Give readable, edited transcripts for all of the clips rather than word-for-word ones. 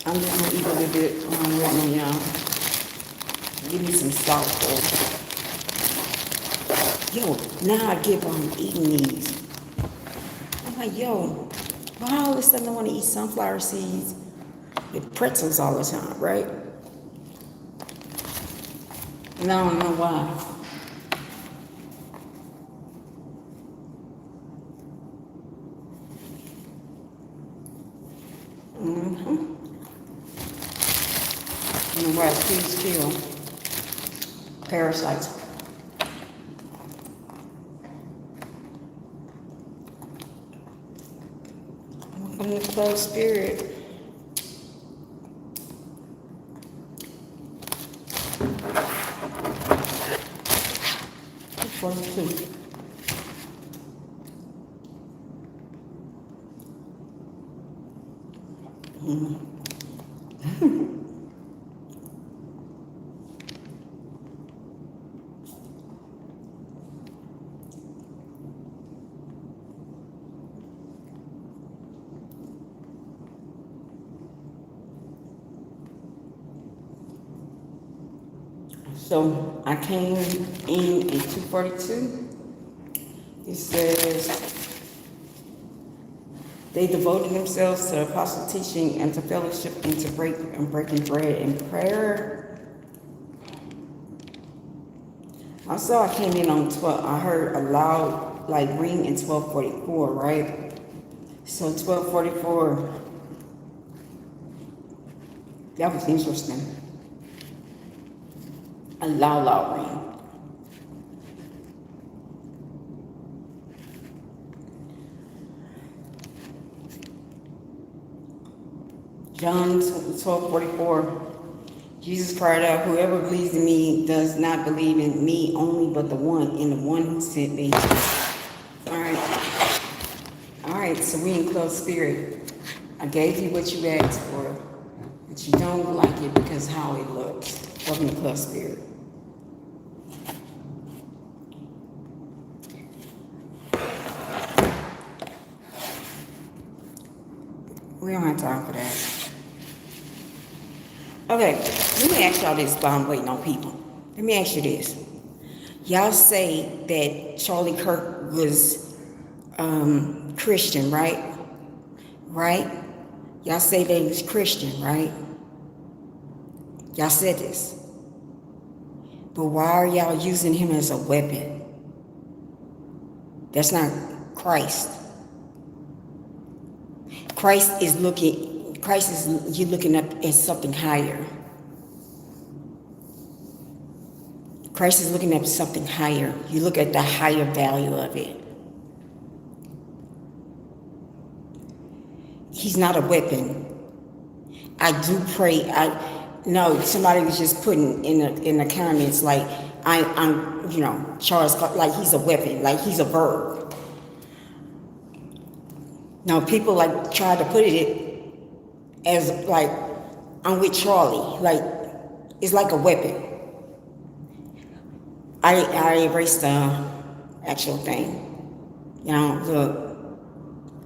I'm just gonna eat a little bit right now, y'all. Give me some salt, though. Yo, now I give on eating these. I'm like, yo, why all of a sudden I want to eat sunflower seeds with pretzels all the time, right? And I don't know why. And why trees kill parasites. Welcome to ClubSpirit. So I came in at 2:42. It says, they devoted themselves to apostle teaching and to fellowship and to breaking bread and prayer. Also, I came in on 12. I heard a loud ring in 12:44, right? So 12:44. That was interesting. A loud ring. John 12:44. Jesus cried out, whoever believes in me does not believe in me only, but the one who sent me. All right, so we in ClubSpirit. I gave you what you asked for, but you don't like it because how it looks. Welcome to ClubSpirit. We don't have time for that. Okay, let me ask y'all this while I'm waiting on people. Let me ask you this. Y'all say that Charlie Kirk was Christian, right? Right? Y'all say that he was Christian, right? Y'all said this. But why are y'all using him as a weapon? That's not Christ. You're looking up at something higher. Christ is looking at something higher. You look at the higher value of it. He's not a weapon. I do pray. Somebody was just putting in the comments I'm Charles, like he's a weapon, like he's a verb. Now people try to put it as I'm with Charlie, it's like a weapon. I erased the actual thing. Look,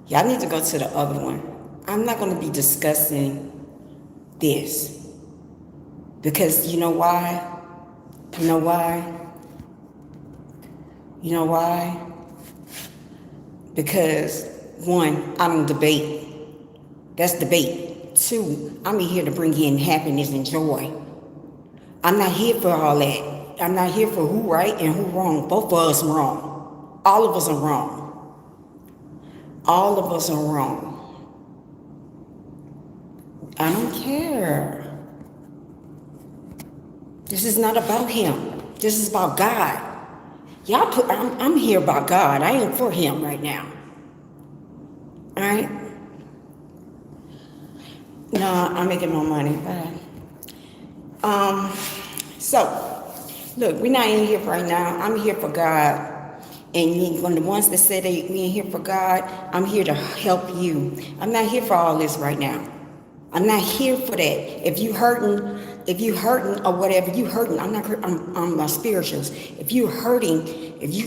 y'all need to go to the other one. I'm not going to be discussing this because you know why? You know why? You know why? Because one, I don't debate. That's debate. Two, I'm here to bring in happiness and joy. I'm not here for all that. I'm not here for who right and who wrong. Both of us wrong. All of us are wrong. All of us are wrong. I don't care. This is not about him. This is about God. I'm here about God. I ain't for him right now. All right? No, I'm making more money. So, look, we're not in here right now. I'm here for God. And when the ones that say we ain't here for God, I'm here to help you. I'm not here for all this right now. I'm not here for that. If you hurting or whatever, you hurting. I'm my spirituals. If you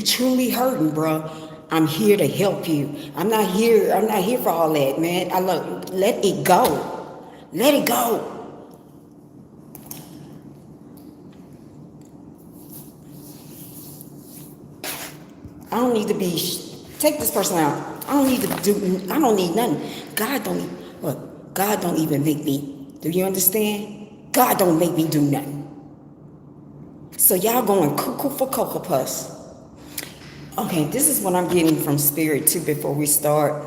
truly hurting, bro, I'm here to help you. I'm not here for all that, man. Let it go. Let it go. I don't need to be, take this person out. I don't need nothing. God don't even make me. Do you understand? God don't make me do nothing. So y'all going cuckoo for Cocoa Puffs. Okay, this is what I'm getting from Spirit too before we start.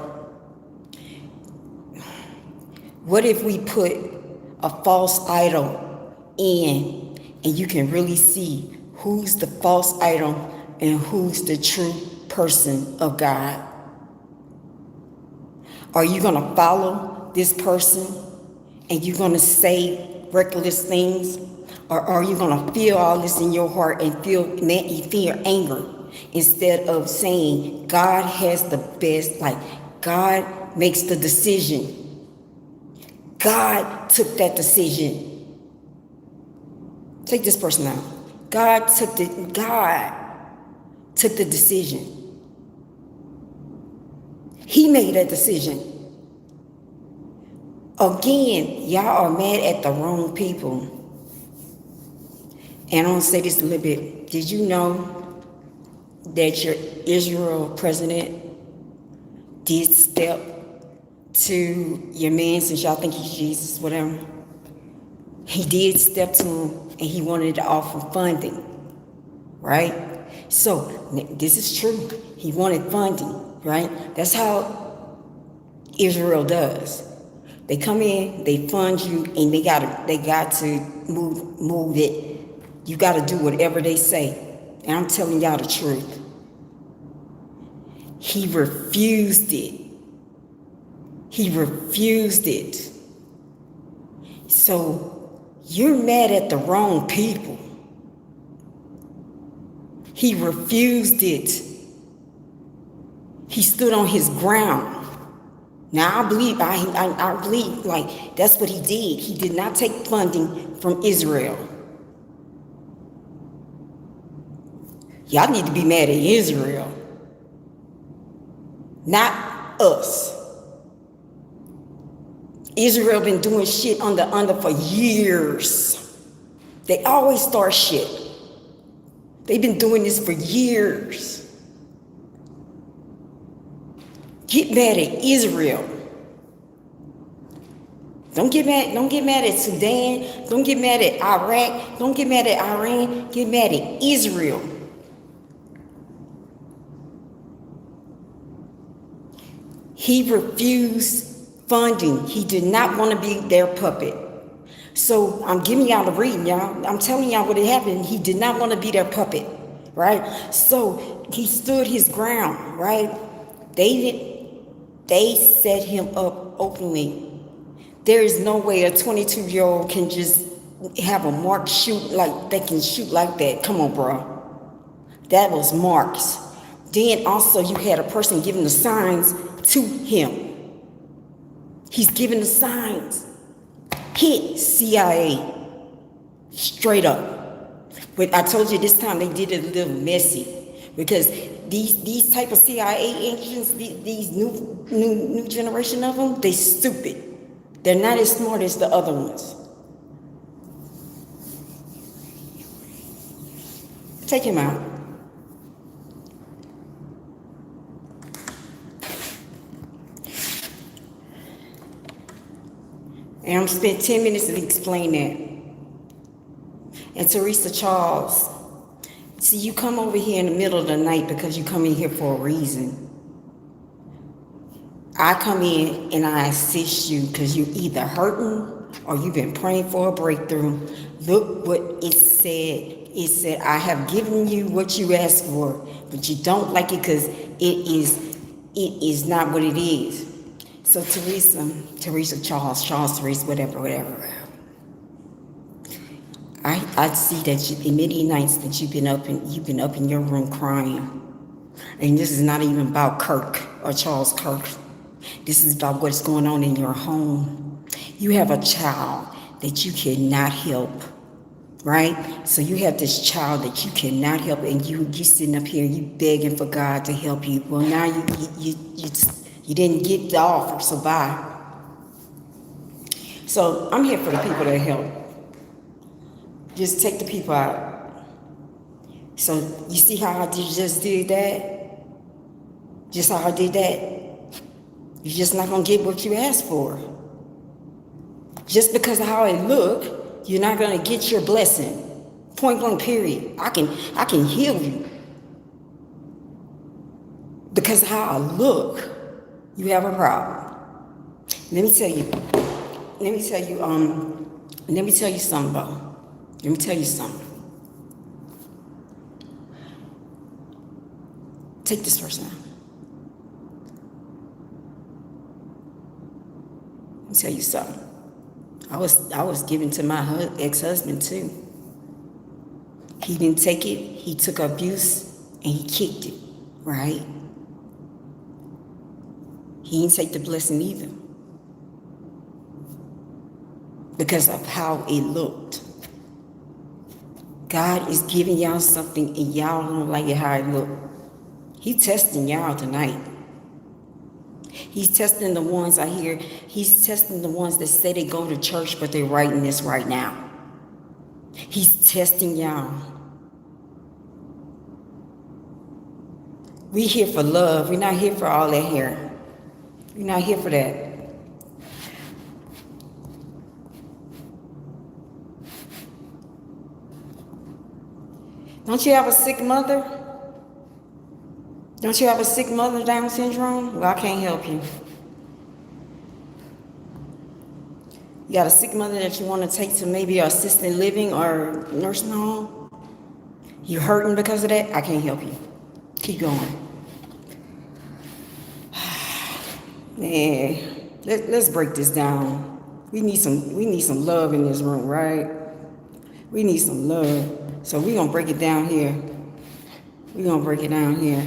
What if we put a false idol in and you can really see who's the false idol and who's the true person of God? Are you going to follow this person and you're going to say reckless things? Or are you going to feel all this in your heart and feel anger instead of saying God has the best, like God makes the decision. God took that decision. Take this person out. God took the decision. He made that decision. Again, y'all are mad at the wrong people. And I'm going to say this a little bit. Did you know that your Israel president did step to your man, since y'all think he's Jesus, whatever? He did step to him and he wanted to offer funding, right? So this is true. He wanted funding, right? That's how Israel does. They come in, they fund you, and they got to move it. You got to do whatever they say. And I'm telling y'all the truth. He refused it. He refused it. So you're mad at the wrong people. He refused it. He stood on his ground. Now I believe like that's what he did. He did not take funding from Israel. Y'all need to be mad at Israel, not us. Israel been doing shit under for years. They always start shit. They've been doing this for years. Get mad at Israel. Don't get mad at Sudan. Don't get mad at Iraq. Don't get mad at Iran. Get mad at Israel. He refused funding. He did not want to be their puppet. So I'm giving y'all the reading, y'all. I'm telling y'all what happened. He did not want to be their puppet, right? So he stood his ground, right? They set him up openly. There is no way a 22-year-old can just have a mark shoot like they can shoot like that. Come on, bro. That was marks. Then also you had a person giving the signs to him. He's giving the signs. Hit CIA. Straight up. But I told you this time they did it a little messy. Because these type of CIA agents, these new generation of them, they stupid. They're not as smart as the other ones. Take him out. And I'm spent 10 minutes to explain that. And Teresa Charles, see, you come over here in the middle of the night because you come in here for a reason. I come in and I assist you because you're either hurting or you've been praying for a breakthrough. Look what it said. It said, I have given you what you asked for, but you don't like it because it is not what it is. So Teresa Charles, Teresa, whatever. I see that in many nights that you've been up in your room crying. And this is not even about Kirk or Charles Kirk. This is about what's going on in your home. You have a child that you cannot help, right? So you have this child that you cannot help, and you sitting up here, you begging for God to help you. Well, now you didn't get the offer, so bye. So I'm here for the people that help. Just take the people out. So you see how I just did that? Just how I did that? You're just not going to get what you asked for. Just because of how it look, you're not going to get your blessing. Point blank period. I can heal you. Because of how I look, you have a problem. Let me tell you something, Bo. Let me tell you something. Take this first now. Let me tell you something. I was given to my ex-husband too. He didn't take it. He took abuse and he kicked it, right? He didn't take the blessing either. Because of how it looked. God is giving y'all something and y'all don't like it how it look. He's testing y'all tonight. He's testing the ones I hear. He's testing the ones that say they go to church, but they're writing this right now. He's testing y'all. We here for love. We're not here for all that here. We're not here for that. Don't you have a sick mother? Don't you have a sick mother, Down syndrome? Well, I can't help you. You got a sick mother that you want to take to maybe an assisted living or nursing home? You hurting because of that? I can't help you. Keep going. Man, let's break this down. We need some love in this room, right? We need some love. So we're going to break it down here. We're going to break it down here.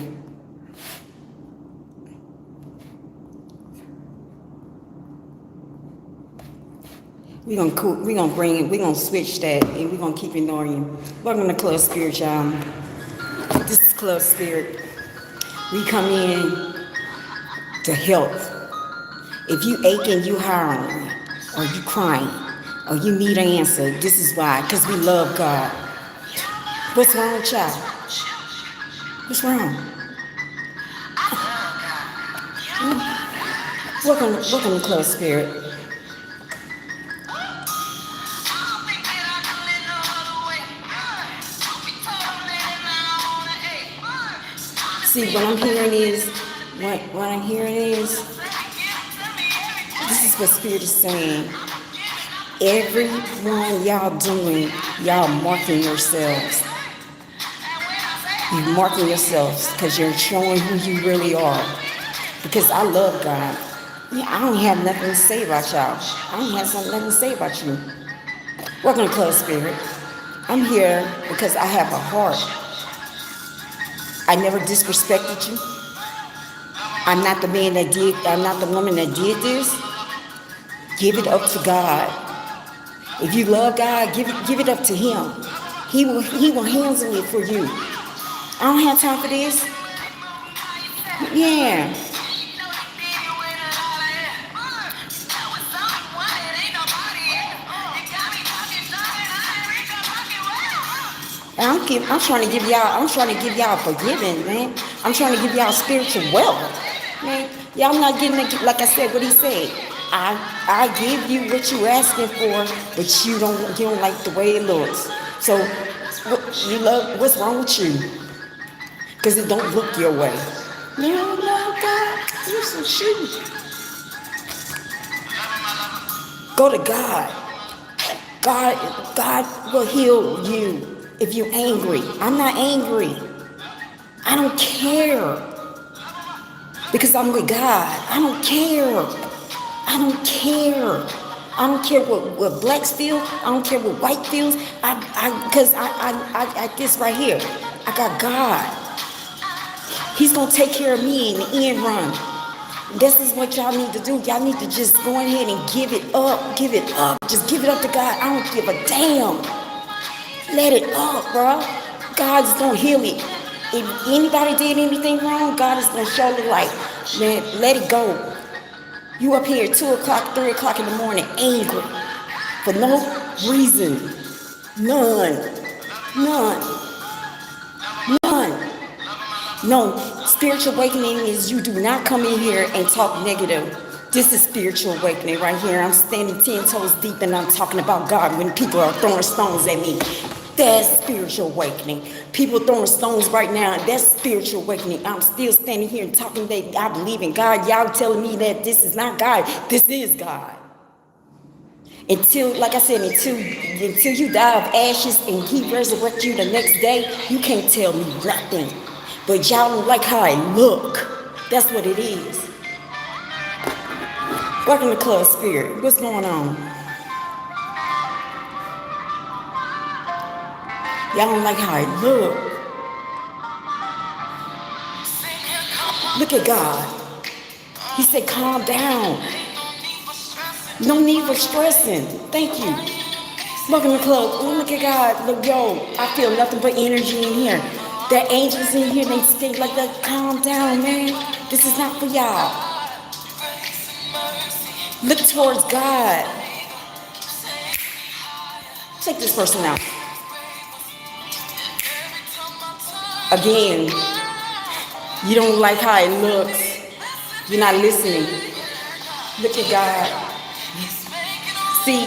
We're gonna switch that and we're gonna keep ignoring you. Welcome to Club Spirit, y'all. This is Club Spirit. We come in to help. If you aching, you howling, or you crying, or you need an answer, this is why, because we love God. What's wrong, child? What's wrong? Welcome to Club Spirit. See, what I'm hearing is, this is what Spirit is saying. Everyone y'all doing, y'all marking yourselves. You're marking yourselves because you're showing who you really are. Because I love God. Yeah, I don't have nothing to say about y'all. I don't have nothing to say about you. Welcome to Club Spirit. I'm here because I have a heart. I never disrespected you. I'm not the woman that did this. Give it up to God. If you love God, give it up to Him. He will handle it for you. I don't have time for this. Yeah. I'm trying to give y'all forgiving, man. I'm trying to give y'all spiritual wealth, man. Y'all not getting it, like I said, what he said. I give you what you asking for, but you don't like the way it looks. So what's wrong with you? Because it don't look your way. No, God, you're some shit. Go to God. God will heal you. If you're angry, I'm not angry. I don't care. Because I'm with God. I don't care. I don't care. I don't care what blacks feel. I don't care what white feels. Because I this right here. I got God. He's going to take care of me in the end run. This is what y'all need to do. Y'all need to just go ahead and give it up. Give it up. Just give it up to God. I don't give a damn. Let it up, bro. God's going to heal it. If anybody did anything wrong, God is going to show the light. Man, let it go. You up here at 2 o'clock, 3 o'clock in the morning, angry for no reason. None. None. None. No, spiritual awakening is you do not come in here and talk negative. This is spiritual awakening right here. I'm standing 10 toes deep and I'm talking about God when people are throwing stones at me. That's spiritual awakening. People throwing stones right now, that's spiritual awakening. I'm still standing here and talking that I believe in God. Y'all telling me that this is not God. This is God. Until, like I said, until you die of ashes and He resurrects you the next day, you can't tell me nothing. But y'all don't like how I look. That's what it is. Welcome to Club Spirit. What's going on? Y'all don't like how I look. Look at God. He said, calm down. No need for stressing. Thank you. Welcome to Club. Oh, look at God. Look, yo, I feel nothing but energy in here. The angels in here, they stink like that. Calm down, man. This is not for y'all. Look towards God. Check this person out. Again, you don't like how it looks. You're not listening. Look at God. See,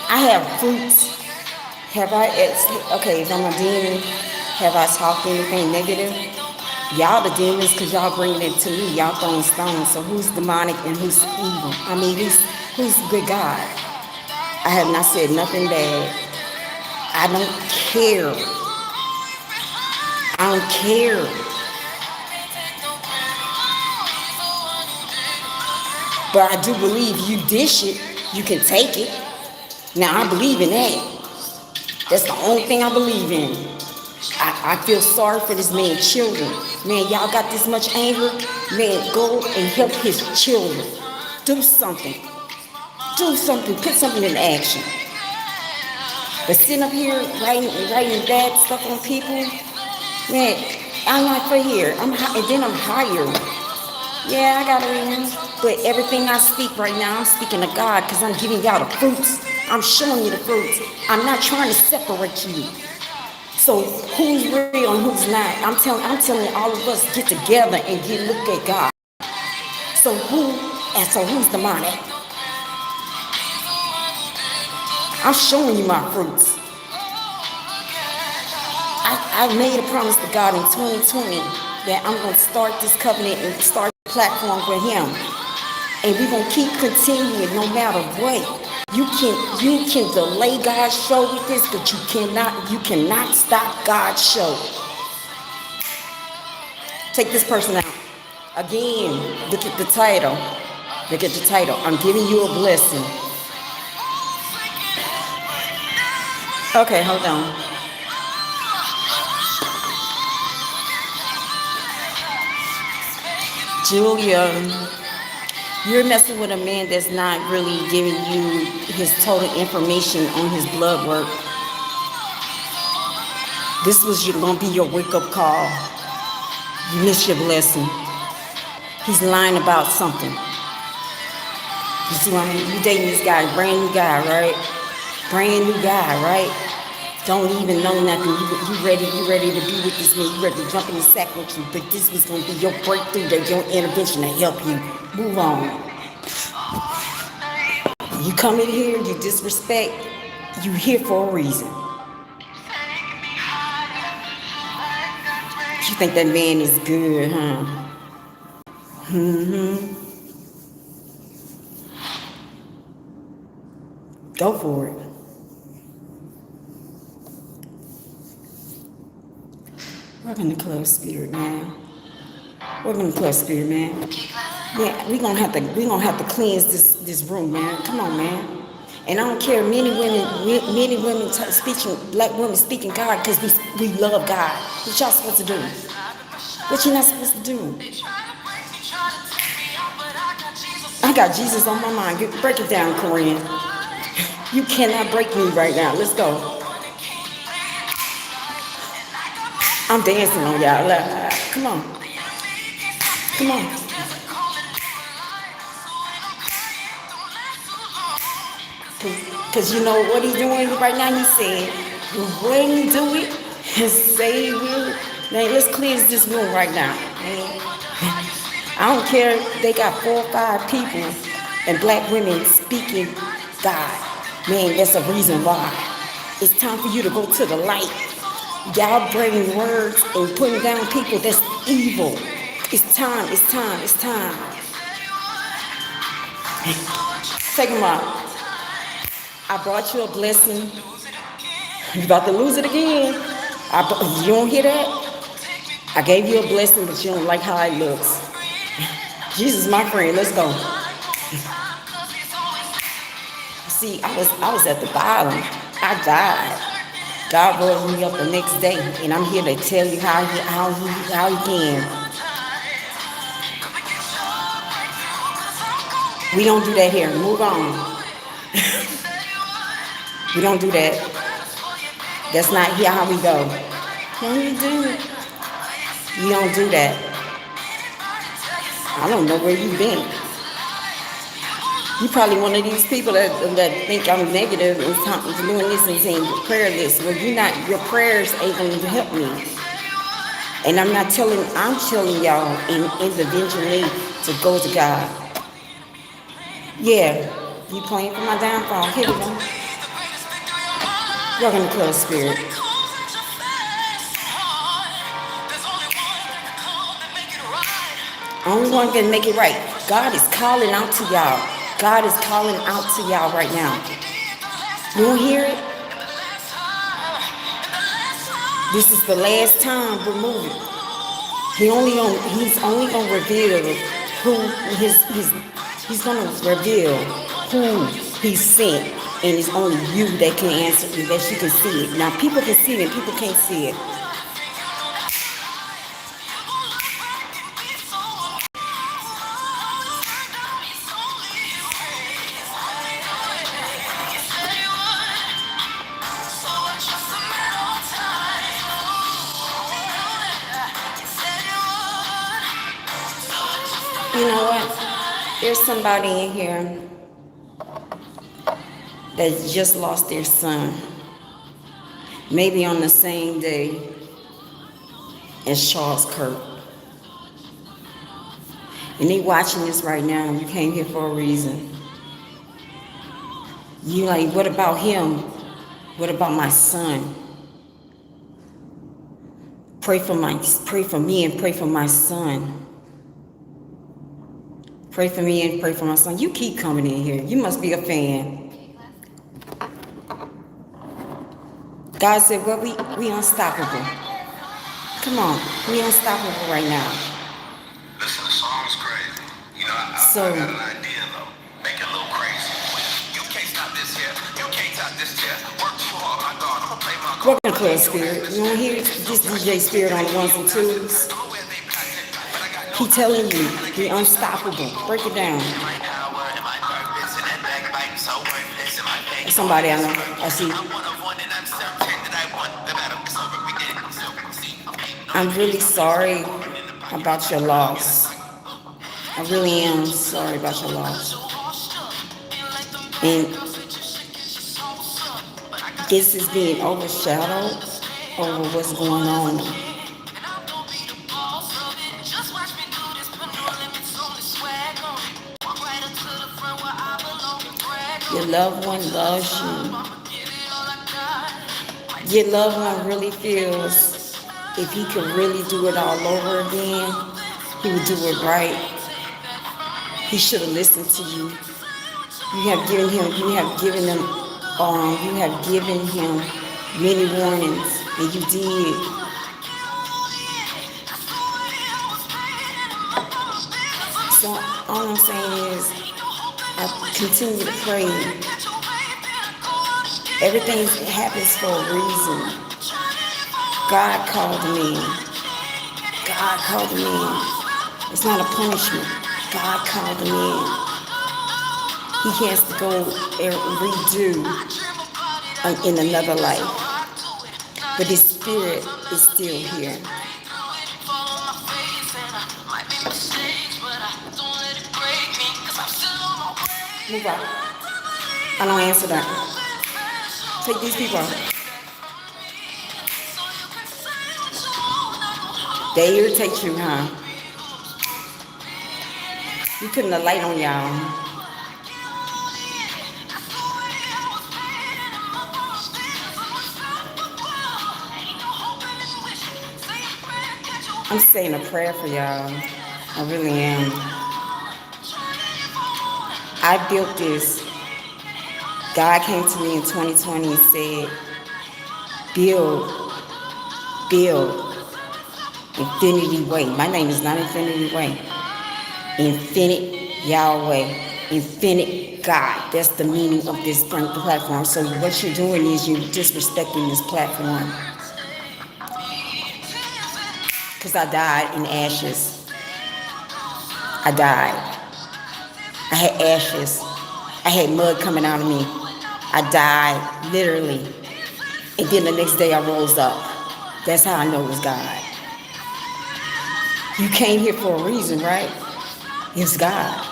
I have fruits. Have I, okay, if I'm a demon, have I talked anything negative? Y'all the demons because y'all bringing it to me. Y'all throwing stones. So who's demonic and who's evil? I mean, who's good God? I have not said nothing bad. I don't care. I don't care. But I do believe you dish it, you can take it. Now I believe in that. That's the only thing I believe in. I feel sorry for this man's children. Man, y'all got this much anger. Man, go and help his children. Do something. Do something. Put something in action. But sitting up here writing bad stuff on people, man, I'm not for here. And then I'm hired. Yeah, I got it. But everything I speak right now, I'm speaking to God because I'm giving y'all the fruits. I'm showing you the fruits. I'm not trying to separate you. So who's real and who's not? I'm telling all of us get together and look at God. So who's demonic? I'm showing you my fruits. I made a promise to God in 2020 that I'm going to start this covenant and start a platform for Him. And we're going to keep continuing no matter what. You can delay God's show with this, but you cannot stop God's show. Take this person out. Again, look at the title. Look at the title. I'm giving you a blessing. Okay, hold on. Julia, you're messing with a man that's not really giving you his total information on his blood work. This was going to be your wake-up call. You missed your blessing. He's lying about something. You see what I mean? You dating this guy, brand new guy, right? Brand new guy, right? Don't even know nothing. You ready to be with this man. You ready to jump in the sack with you. But this was going to be your breakthrough, your intervention to help you. Move on. You come in here, you disrespect. You here for a reason. You think that man is good, huh? Go for it. Welcome to Club Spirit, man. Welcome to Club Spirit, man. Yeah, we gonna have to cleanse this room, man. Come on, man. And I don't care, many women speaking, black women speaking God because we love God. What y'all supposed to do? What you not supposed to do? I got Jesus on my mind. Break it down, Korean. You cannot break me right now. Let's go. I'm dancing on y'all. Come on. Come on. Because you know what he's doing right now? He said, when you do it, say you will. Now let's cleanse this room right now. Man. I don't care if they got 4 or 5 people and black women speaking God. Man, that's a reason why. It's time for you to go to the light. Y'all bringing words and putting down people that's evil. It's time, it's time, it's time. Take them out. I brought you a blessing. You about to lose it again. You don't hear that? I gave you a blessing, but you don't like how it looks. Jesus, my friend, let's go. See, I was at the bottom. I died. God rose me up the next day, and I'm here to tell you how he can. We don't do that here. Move on. We don't do that. That's not here how we go. No, you do. We don't do that. I don't know where you've been. You probably one of these people that think I'm negative and doing this and saying prayer list. Well, your prayers ain't going to help me. And I'm telling y'all individually to go to God. Yeah, you playing for my downfall. Here we go. Welcome to ClubSpirit. Only one can make it right. God is calling out to y'all. God is calling out to y'all right now. You don't hear it? This is the last time we're moving. He's only gonna reveal he's gonna reveal who he sent, and it's only you that can answer it, that you can see it. Now people can see it and people can't see it. You know what? There's somebody in here that just lost their son. Maybe on the same day as Charles Kirk. And they watching this right now. You came here for a reason. You like, what about him? What about my son? Pray for me and pray for my son. Pray for me and pray for my son. You keep coming in here. You must be a fan. God said, well, we unstoppable. Come on, we unstoppable right now. Listen, the song's crazy. You know, I got an idea, though. Make it a little crazy. You can't stop this here. You can't stop this here. Work too hard, my God. I'm gonna play my God. Welcome to ClubSpirit. You want to hear this DJ Spirit on the ones and twos? He telling you, be unstoppable. Break it down. Somebody I know. I see. I'm really sorry about your loss. I really am sorry about your loss. And this is being overshadowed over what's going on. Your loved one loves you. Your loved one really feels if he could really do it all over again, he would do it right. He should have listened to you. You have given him many warnings, and you did. So all I'm saying is, I continue to pray. Everything happens for a reason. God called me. God called me. It's not a punishment. God called me. He has to go and redo in another life. But his spirit is still here. Move out. I don't answer that. Take these people out. They irritate you, huh? You putting the light on y'all. I'm saying a prayer for y'all. I really am. I built this. God came to me in 2020 and said, build Infinity Way. My name is not Infinity Way. Infinite Yahweh. Infinite God. That's the meaning of this platform. So what you're doing is you're disrespecting this platform. Because I died in ashes. I died. I had ashes. I had mud coming out of me. I died, literally. And then the next day I rose up. That's how I know it was God. You came here for a reason, right? It's God.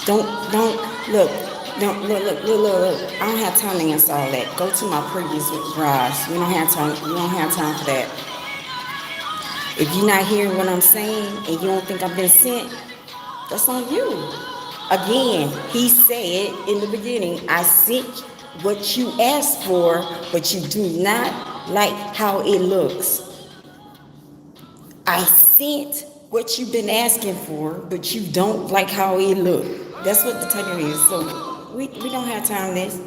Look. I don't have time to answer all that. Go to my previous rise. We don't have time for that. If you're not hearing what I'm saying and you don't think I've been sent, that's on you. Again, he said in the beginning, I sent what you asked for, but you do not like how it looks. I sent what you've been asking for, but you don't like how it looks. That's what the title is. So we don't have time for this.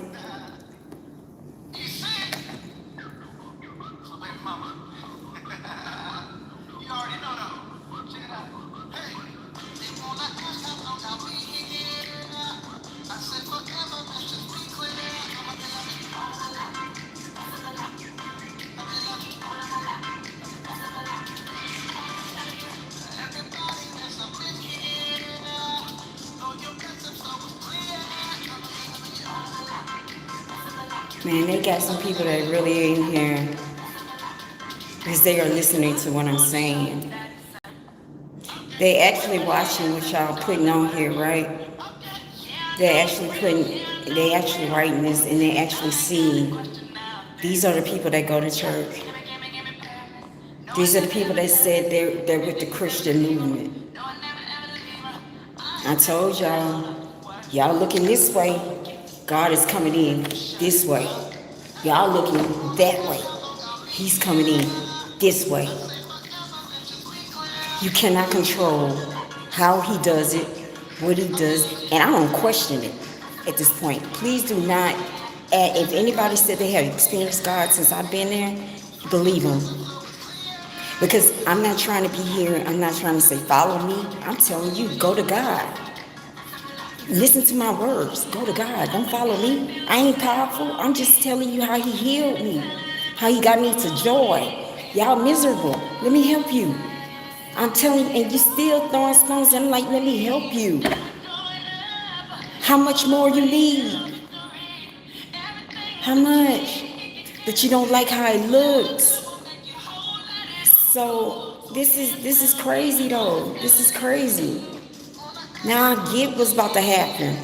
Man, they got some people that really ain't here because they are listening to what I'm saying. They actually watching what y'all putting on here, right? They actually writing this and they actually seeing. These are the people that go to church. These are the people that said they're with the Christian movement. I told y'all looking this way, God is coming in this way. Y'all looking that way, he's coming in this way. You cannot control how he does it, what he does, and I don't question it at this point. Please do not, if anybody said they have experienced God since I've been there, believe them. Because I'm not trying to be here, I'm not trying to say follow me. I'm telling you, go to God. Listen to my words. Go to God. Don't follow me. I ain't powerful. I'm just telling you how he healed me. How he got me to joy. Y'all miserable. Let me help you. I'm telling you, and you still throwing stones. I'm like, let me help you. How much more you need? How much? But you don't like how it looks. So this is crazy though. This is crazy. Now I get what's about to happen.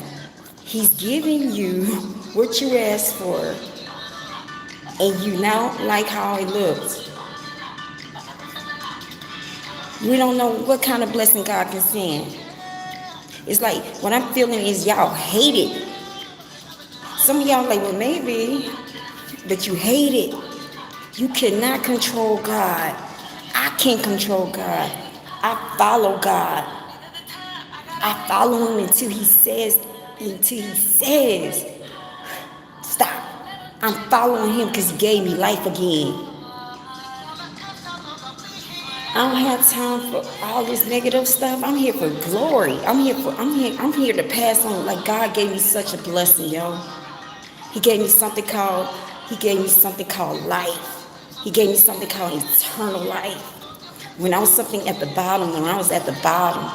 He's giving you what you asked for, and you now like how it looks. We don't know what kind of blessing God can send. It's like what I'm feeling is y'all hate it. Some of y'all like, well, maybe, but you hate it. You cannot control God. I can't control God. I follow God. I follow him until he says, stop. I'm following him because he gave me life again. I don't have time for all this negative stuff. I'm here for glory. I'm here to pass on. Like God gave me such a blessing, yo. He gave me something called life. He gave me something called eternal life. When I was at the bottom,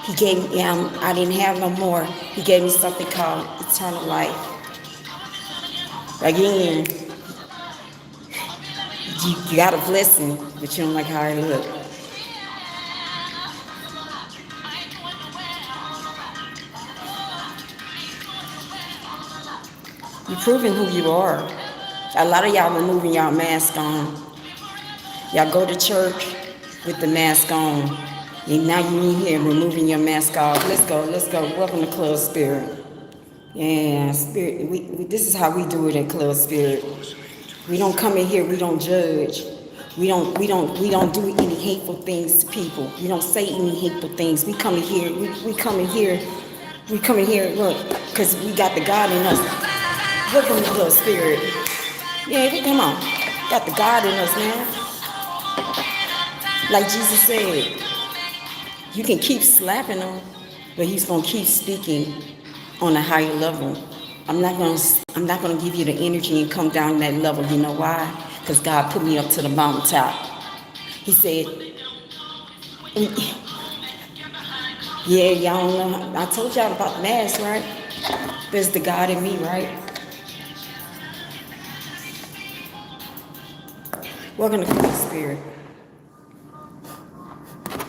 he gave me, I didn't have no more. He gave me something called eternal life. Again, you got a blessing, but you don't like how it look. You're proving who you are. A lot of y'all removing y'all mask on. Y'all go to church with the mask on. And now you in here removing your mask off. Let's go, let's go. Welcome to Club Spirit. Yeah, Spirit. This is how we do it at Club Spirit. We don't come in here, we don't judge. We don't do any hateful things to people. We don't say any hateful things. We come in here, look, because we got the God in us. Welcome to Club Spirit. Yeah, come on. Got the God in us now. Like Jesus said, you can keep slapping him, but he's gonna keep speaking on a higher level. I'm not gonna give you the energy and come down that level. You know why? Because God put me up to the mountaintop. He said, yeah, y'all know. I told y'all about the mask, right? There's the God in me, right? Welcome to Holy Spirit.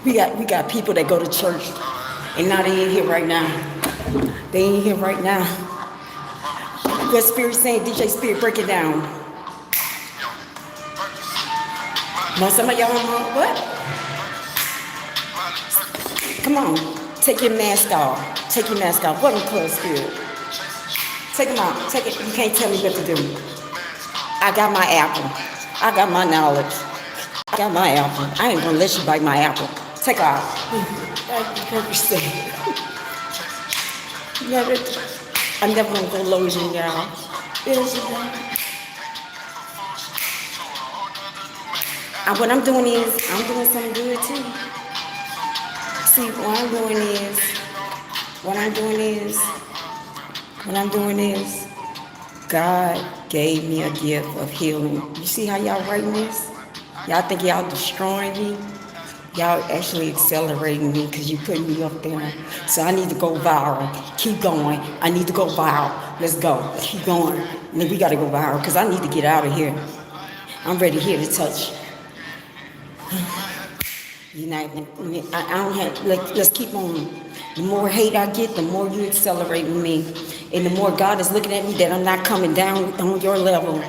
We got people that go to church, and now they ain't here right now. They ain't here right now. What Spirit saying? DJ Spirit, break it down. Now some of y'all what? Come on, take your mask off. Take your mask off. Welcome to Club Spirit. Take them out. Take it. You can't tell me what to do. I got my apple. I got my knowledge. I got my apple. I ain't gonna let you bite my apple. Take it off. I'm never gonna go lower than y'all. And what I'm doing is, I'm doing something good too. See, what I'm doing is, God gave me a gift of healing. You see how y'all writing this? Y'all think y'all destroying me? Y'all actually accelerating me because you putting me up there. So I need to go viral. Keep going. I need to go viral. Let's go. Keep going. And then we got to go viral because I need to get out of here. I'm ready here to touch. You know, I don't have, let's keep on. The more hate I get, the more you accelerating me. And the more God is looking at me that I'm not coming down on your level.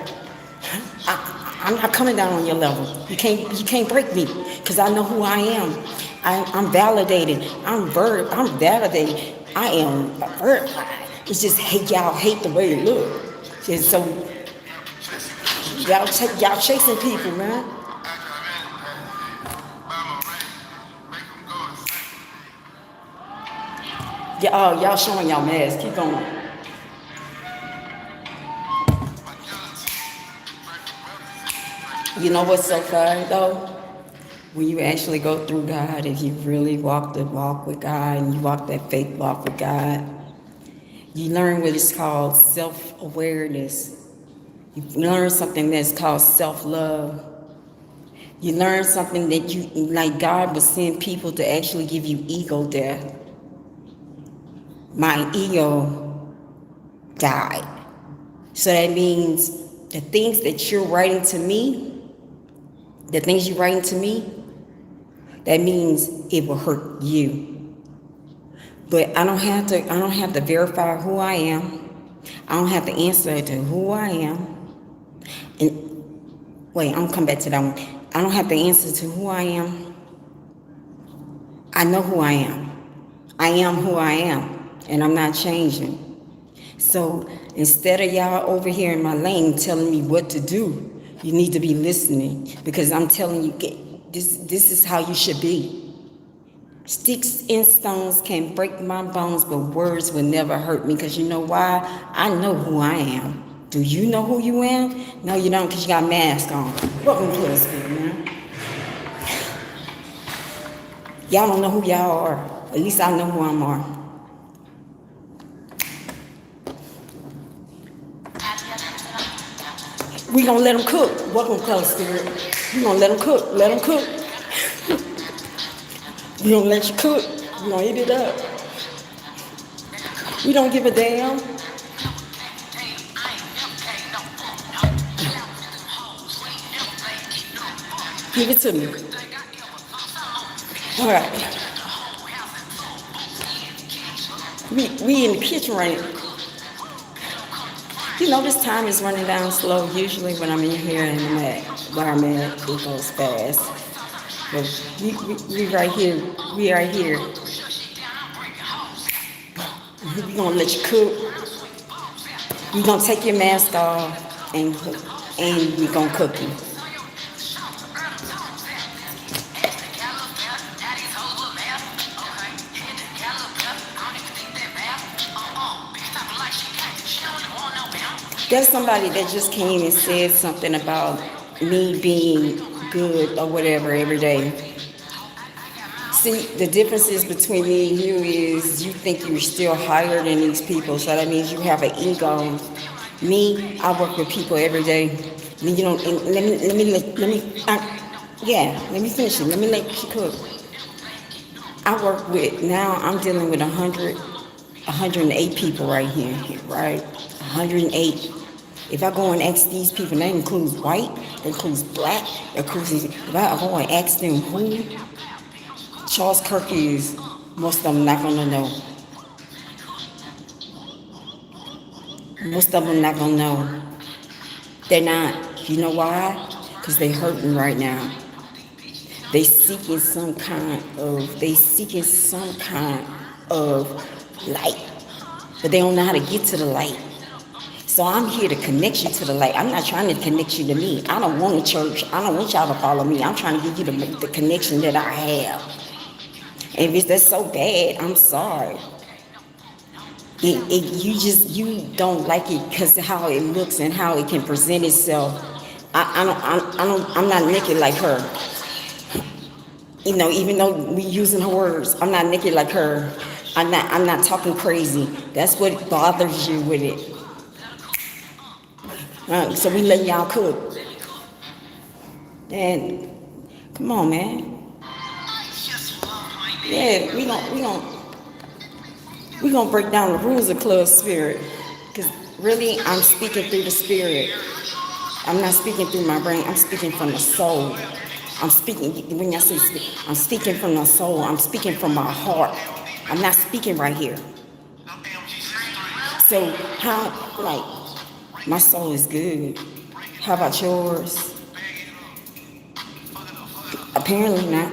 I'm not coming down on your level. You can't break me because I know who I am. I'm validated. I'm validated. I am verified. It's just y'all hate the way it look. And so y'all chasing people, man. Y'all showing y'all mask. Keep going. You know what's so fun though? When you actually go through God, if you really walk the walk with God and you walk that faith walk with God, you learn what is called self-awareness. You learn something that's called self-love. You learn something that like God will send people to actually give you ego death. My ego died. So that means the things that you're writing to me, that means it will hurt you. But I don't have to verify who I am. I don't have to answer to who I am. And wait, I'm gonna come back to that one. I don't have to answer to who I am. I know who I am. I am who I am, and I'm not changing. So instead of y'all over here in my lane telling me what to do, you need to be listening because I'm telling you, this is how you should be. Sticks and stones can break my bones, but words will never hurt me because you know why? I know who I am. Do you know who you are? No, you don't because you got a mask on. Welcome to the Spirit, man. Y'all don't know who y'all are. At least I know who I am. We gonna let them cook. Welcome to Club Spirit. We gonna let them cook. Let them cook. We gonna let you cook. We gonna eat it up. We don't give a damn. Give it to me. All right. We in the kitchen right now. This time is running down slow. Usually when I'm in here and where I'm at, it goes fast. But we right here. We are here. We're going to let you cook. We're going to take your mask off and we're going to cook you. There's somebody that just came and said something about me being good or whatever every day. See, the differences between me and you is you think you're still higher than these people, so that means you have an ego. Me, I work with people every day. Let me finish it. Let me let you cook. I work with, now I'm dealing with 108 people right here, right? 108. If I go and ask these people, that includes white, that includes black, that includes, if I go and ask them who Charles Kirk is, most of them not gonna know. Most of them not gonna know. They're not. You know why? Because they're hurting right now. They seeking some kind of light, but they don't know how to get to the light. So I'm here to connect you to the light. I'm not trying to connect you to me. I don't want a church. I don't want y'all to follow me. I'm trying to give you the connection that I have. And if that's so bad, I'm sorry. You don't like it because of how it looks and how it can present itself. I'm not naked like her. Even though we using her words, I'm not naked like her. I'm not talking crazy. That's what bothers you with it. So we letting y'all cook. And come on, man. Yeah, we gonna break down the rules of ClubSpirit. Because really, I'm speaking through the spirit. I'm not speaking through my brain. I'm speaking from the soul. I'm speaking from the soul. I'm speaking from my heart. I'm not speaking right here. So my soul is good. How about yours? Apparently not.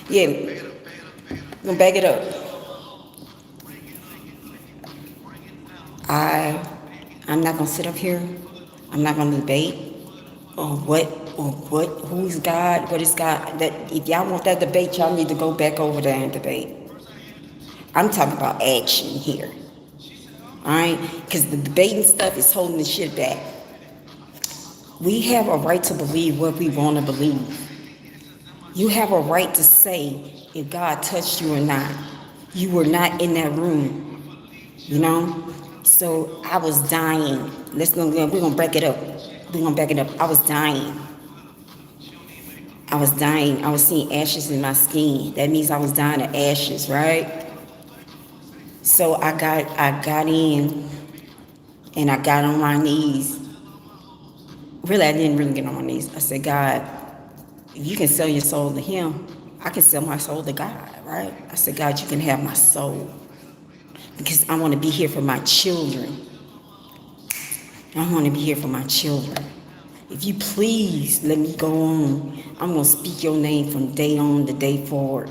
Yeah, I'm gonna back it up. I'm not gonna sit up here. I'm not gonna debate who's God, what is God. That if y'all want that debate, y'all need to go back over there and debate. I'm talking about action here. Alright? Because the debating stuff is holding the shit back. We have a right to believe what we want to believe. You have a right to say if God touched you or not. You were not in that room. So I was dying. We're gonna break it up. I was dying. I was seeing ashes in my skin. That means I was dying of ashes, right? So I got in and I got on my knees. Really, I didn't really get on my knees. I said, God, if you can sell your soul to him, I can sell my soul to God, right? I said, God, you can have my soul. Because I want to be here for my children. If you please let me go on, I'm going to speak your name from day on to day forward.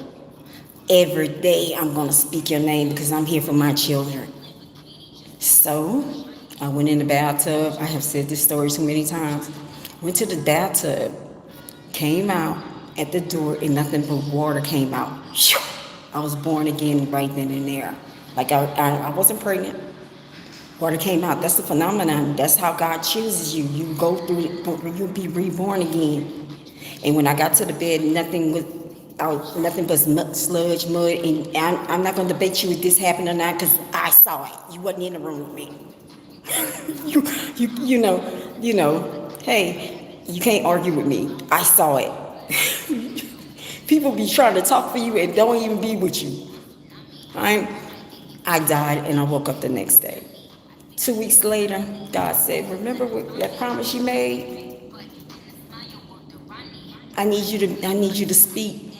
Every day I'm going to speak your name because I'm here for my children. So I went in the bathtub. I have said this story so many times. Went to the bathtub, came out at the door, and nothing but water came out. I was born again right then and there. Like I wasn't pregnant. Water came out. That's the phenomenon. That's how God chooses you. You go through it, you'll be reborn again. And when I got to the bed, nothing but mud, sludge, mud. And I'm not going to debate you if this happened or not because I saw it. You wasn't in the room with me. you know. Hey, you can't argue with me. I saw it. People be trying to talk for you and don't even be with you. I died and I woke up the next day. 2 weeks later, God said, remember that promise you made? I need you to speak.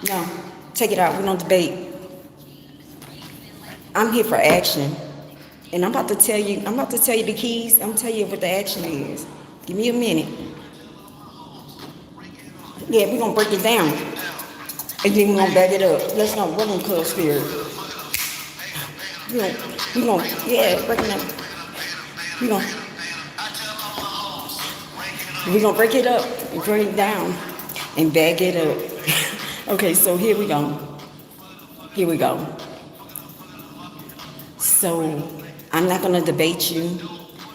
No, take it out. We don't debate. I'm here for action. And I'm about to tell you the keys. I'm gonna tell you what the action is. Give me a minute. Yeah, we're gonna break it down. And then we're gonna back it up. Let's go. We're gonna ClubSpirit. Yeah, break it down. We're gonna break it up and break it down and back it up. Okay, so here we go. So I'm not gonna debate you.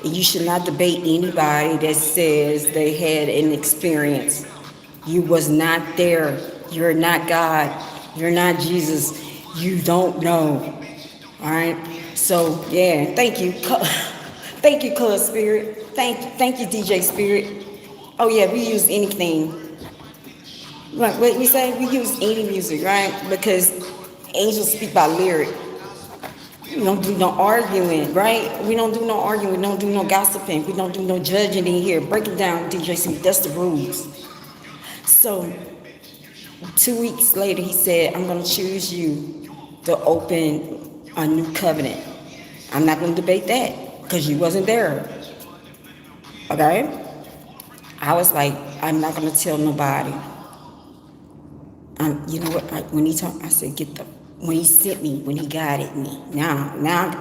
You should not debate anybody that says they had an experience. You was not there. You're not God. You're not Jesus. You don't know. All right. So yeah, thank you, thank you, ClubSpirit. Thank you, DJ Spirit. Oh yeah, we use anything. Like what we say, we use any music, right? Because angels speak by lyric. We don't do no arguing, right? We don't do no arguing. We don't do no gossiping. We don't do no judging in here. Break it down, DJ Spirit. That's the rules. So 2 weeks later, he said, I'm going to choose you to open a new covenant. I'm not going to debate that because you wasn't there. Okay? I was like, I'm not going to tell nobody. You know what? When he talked, I said, when he sent me, when he guided me. Now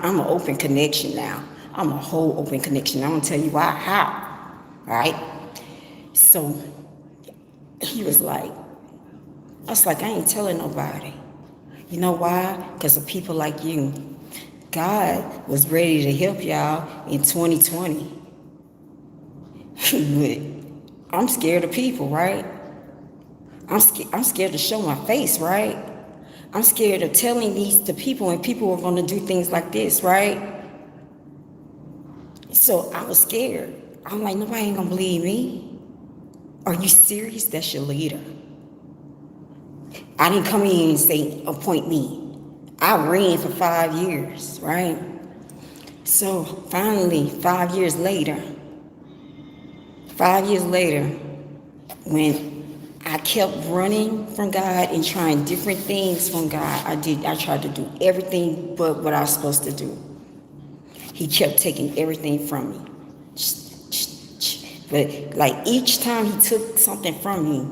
I'm an open connection now. I'm a whole open connection. I'm going to tell you why, how. All right? So he was like, I was like, I ain't telling nobody. You know why? Because of people like you. God was ready to help y'all in 2020. But I'm scared of people, right? I'm scared to show my face, right? I'm scared of telling these to people and people are going to do things like this, right? So I was scared. I'm like, nobody ain't going to believe me. Are you serious? That's your leader. I didn't come in and say, appoint me. I ran for 5 years, right? So finally, 5 years later, when I kept running from God and trying different things from God, I tried to do everything but what I was supposed to do. He kept taking everything from me. But like each time he took something from me,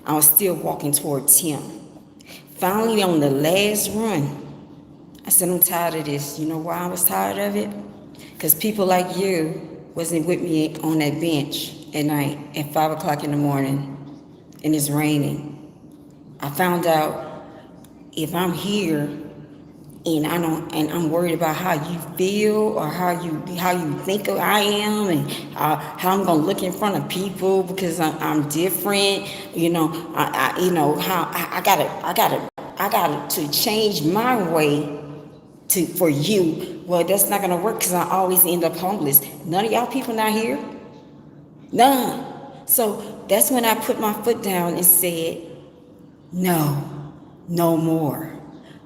I was still walking towards him. Finally, on the last run, I said, I'm tired of this. You know why I was tired of it? Because people like you wasn't with me on that bench at night at 5 o'clock in the morning and it's raining. I found out if I'm here and I'm worried about how you feel or how you think I am and how I'm gonna look in front of people because I'm different. You know, I gotta to change my way for you. Well, that's not gonna work because I always end up homeless. None of y'all people not here. None. So that's when I put my foot down and said, no more.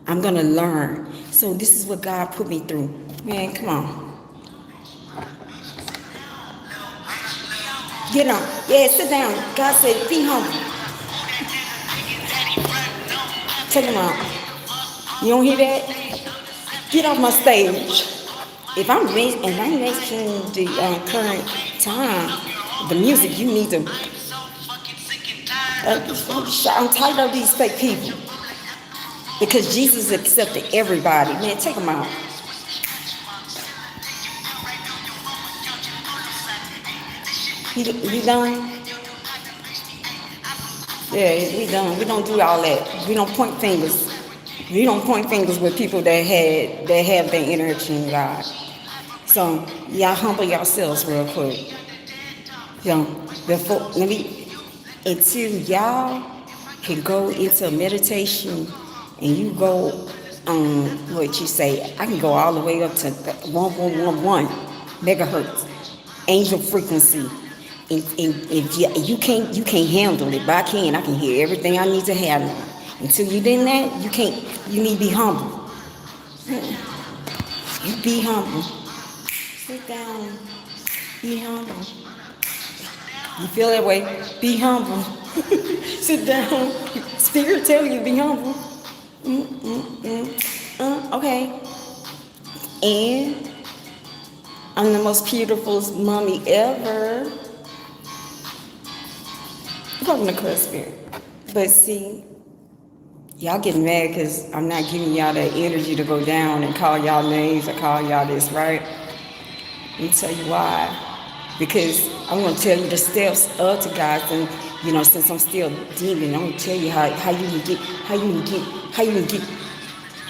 I'm going to learn. So this is what God put me through. Man, come on. Get on. Yeah, sit down. God said, be humble. Take him out. You don't hear that? Get off my stage. If I'm mentioning the current time, the music, you need to... I'm tired of these fake people. Because Jesus accepted everybody. Man, take them out. You done? Yeah, we done. We don't do all that. We don't point fingers. We don't point fingers with people that have their energy in God. So y'all humble yourselves real quick. Until y'all can go into meditation and you go what you say, I can go all the way up to 1111 megahertz angel frequency. And if you can't handle it, but I can hear everything I need to handle. Until you did that, you need to be humble. You be humble. Sit down. Be humble. You feel that way? Be humble. Sit down. Spirit tell you be humble. Okay. And I'm the most beautiful mommy ever. Welcome to ClubSpirit. But see, y'all getting mad because I'm not giving y'all that energy to go down and call y'all names or call y'all this, right? Let me tell you why. Because I'm going to tell you the steps up to God, and since I'm still demon, I'm going to tell you how you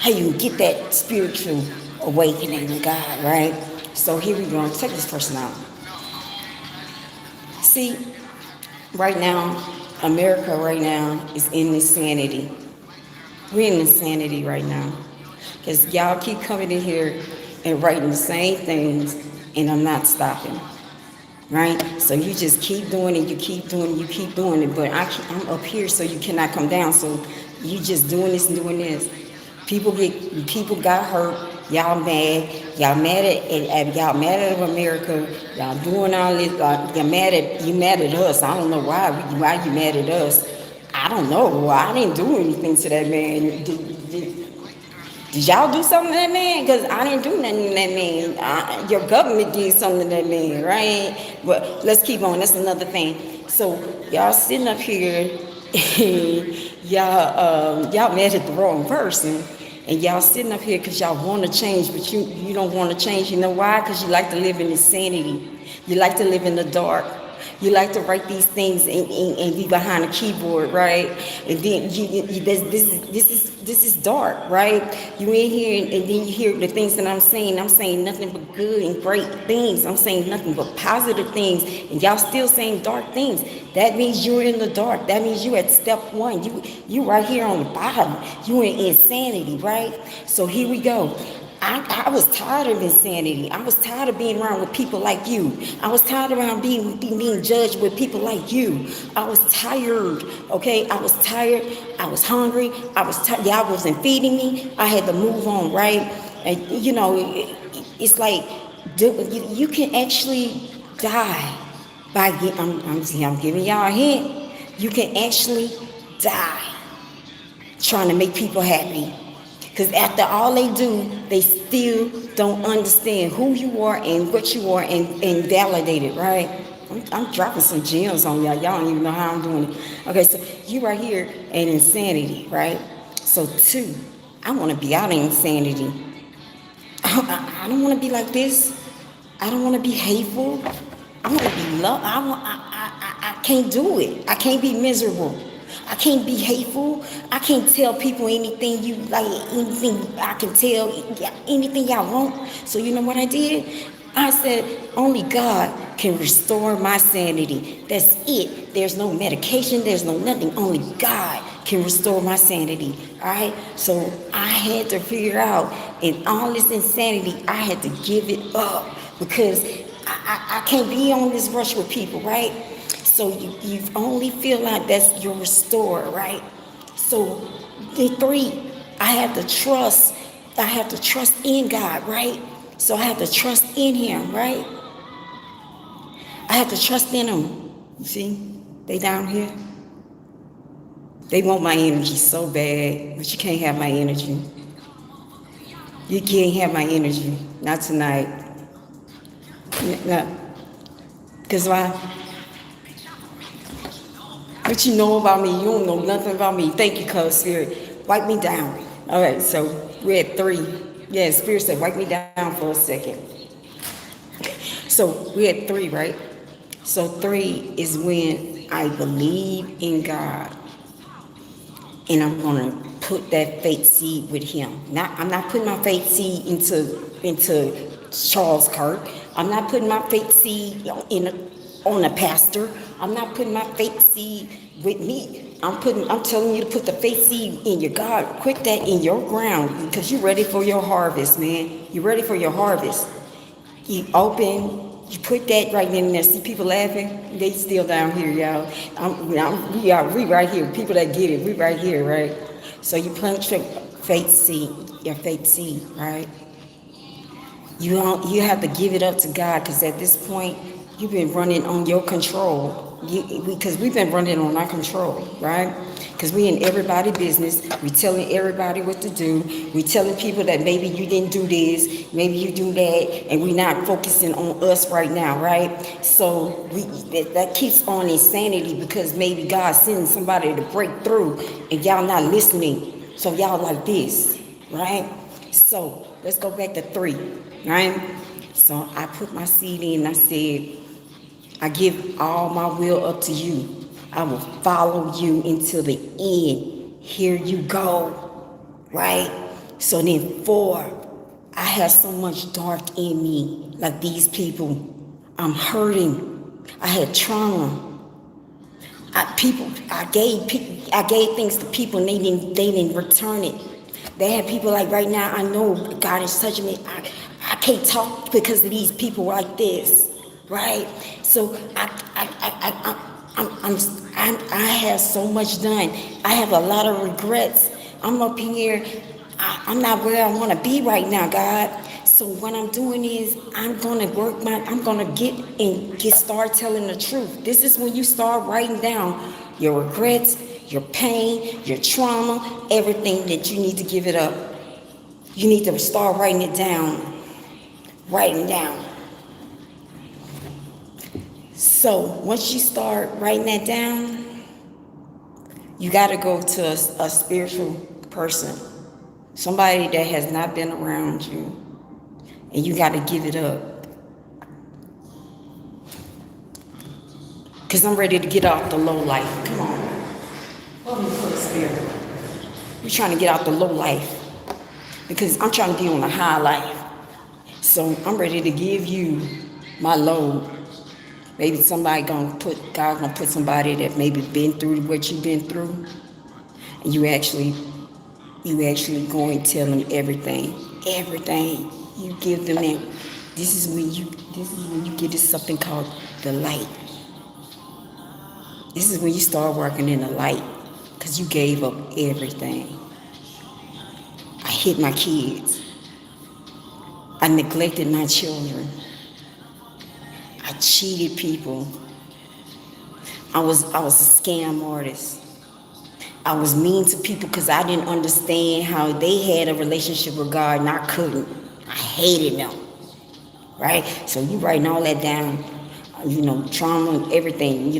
can get that spiritual awakening with God, right? So here we go. Check this person out. See, right now, America right now is in insanity. We're in insanity right now. Because y'all keep coming in here and writing the same things, and I'm not stopping. Right? So you just keep doing it, you keep doing it, but I'm up here so you cannot come down. So you just doing this and doing this. People got hurt. Y'all mad at America. Y'all doing all this. You mad at us. I don't know why you mad at us. I don't know. I didn't do anything to that man. Did y'all do something to that man? Because I didn't do nothing to that man. Your government did something to that man, right? But let's keep on. That's another thing. So y'all sitting up here, y'all mad at the wrong person. And y'all sitting up here because y'all want to change, but you don't want to change. You know why? Because you like to live in insanity. You like to live in the dark. You like to write these things and be behind a keyboard, right? And then this is dark, right? You in here and then you hear the things that I'm saying. I'm saying nothing but good and great things. I'm saying nothing but positive things, and y'all still saying dark things. That means you're in the dark. That means you at step one. You right here on the bottom. You in insanity, right? So here we go. I was tired of insanity. I was tired of being around with people like you. I was tired around being judged with people like you. I was tired, okay? I was tired. I was hungry. I was tired. Y'all wasn't feeding me. I had to move on, right? And, it's like you can actually die by I'm giving y'all a hint. You can actually die trying to make people happy. Because after all they do, they still don't understand who you are and what you are and validate it, right? I'm dropping some gems on y'all. Y'all don't even know how I'm doing it. Okay, so you right here in insanity, right? So 2, I want to be out of insanity. I don't want to be like this. I don't want to be hateful. I want to be loved. I can't do it. I can't be miserable. I can't be hateful. I can't tell people anything you like, anything I can tell, anything y'all want. So you know what I did? I said, only God can restore my sanity. That's it. There's no medication. There's no nothing. Only God can restore my sanity. All right? So I had to figure out, in all this insanity, I had to give it up because I can't be on this rush with people, right? So you only feel like that's your restorer, right? So the 3, I have to trust in God, right? So I have to trust in him, right? I have to trust in him. You see, they down here. They want my energy so bad, but you can't have my energy. You can't have my energy, not tonight. Because why? What you know about me? You don't know nothing about me. Thank you, ClubSpirit. Wipe me down. All right, so we're at 3. Yeah, Spirit said, wipe me down for a second. So we're at 3, right? So 3 is when I believe in God. And I'm going to put that faith seed with him. I'm not putting my faith seed into Charles Kirk. I'm not putting my faith seed on a pastor. I'm not putting my faith seed with me. I'm telling you to put the faith seed in your God. Put that in your ground because you're ready for your harvest, man. You're ready for your harvest. You open. You put that right in there. See people laughing? They still down here, y'all. We right here. People that get it, we right here, right? So you plant your faith seed, right? You have to give it up to God because at this point, you've been running on your control. Because we've been running on our control, right? Because we in everybody's business. We telling everybody what to do. We telling people that maybe you didn't do this, maybe you do that, and we not focusing on us right now, right? So that keeps on insanity because maybe God's sending somebody to break through and y'all not listening. So y'all like this, right? So let's go back to 3, right? So I put my seed in and I said, I give all my will up to you. I will follow you until the end. Here you go, right? So then 4, I have so much dark in me, like these people. I'm hurting. I had trauma. I gave things to people and they didn't return it. They had people like right now, I know God is touching me. I can't talk because of these people like this, right? So I have so much done. I have a lot of regrets. I'm up here. I'm not where I want to be right now, God. So what I'm doing is I'm gonna start telling the truth. This is when you start writing down your regrets, your pain, your trauma, everything that you need to give it up. You need to start writing it down. Writing down. So once you start writing that down, you got to go to a spiritual person, somebody that has not been around you, and you got to give it up. Because I'm ready to get off the low life. Come on. Love me for the spirit. We're trying to get out the low life because I'm trying to be on a high life. So I'm ready to give you my load. Maybe God gonna put somebody that maybe been through what you've been through, and you actually going to tell them everything. You give them that. This is when you get this something called the light. This is when you start working in the light, because you gave up everything. I hit my kids. I neglected my children. I cheated people. I was a scam artist. I was mean to people because I didn't understand how they had a relationship with God and I couldn't. I hated them. Right? So you writing all that down, trauma, everything,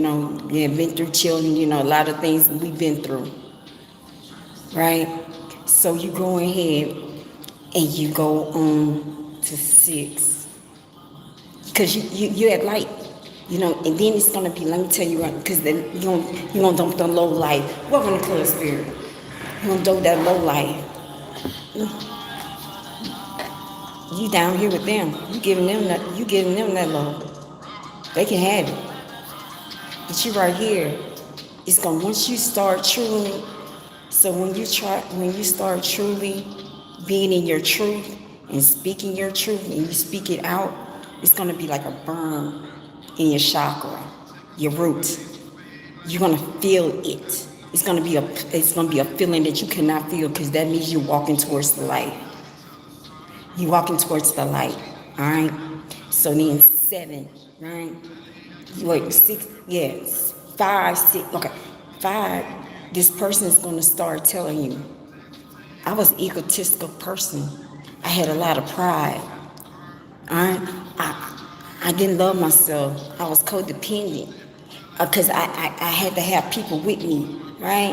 we have been through children, a lot of things we've been through. Right? So you go ahead and you go on to 6. Because you at light, and then it's going to be, let me tell you, because then you're going to dump the low life. Welcome to ClubSpirit. You're going to dump that low life. You down here with them. You giving them that low. They can have it. But you right here, it's going to, once you start truly, so when you start truly being in your truth and speaking your truth and you speak it out, it's going to be like a burn in your chakra, your roots. You're going to feel it. It's going to be a feeling that you cannot feel, because that means you're walking towards the light. You're walking towards the light, all right? So then 7, right? Wait, 6, yes, 5, 6, okay. 5, this person is going to start telling you, I was an egotistical person. I had a lot of pride. I didn't love myself. I was codependent because I had to have people with me, right?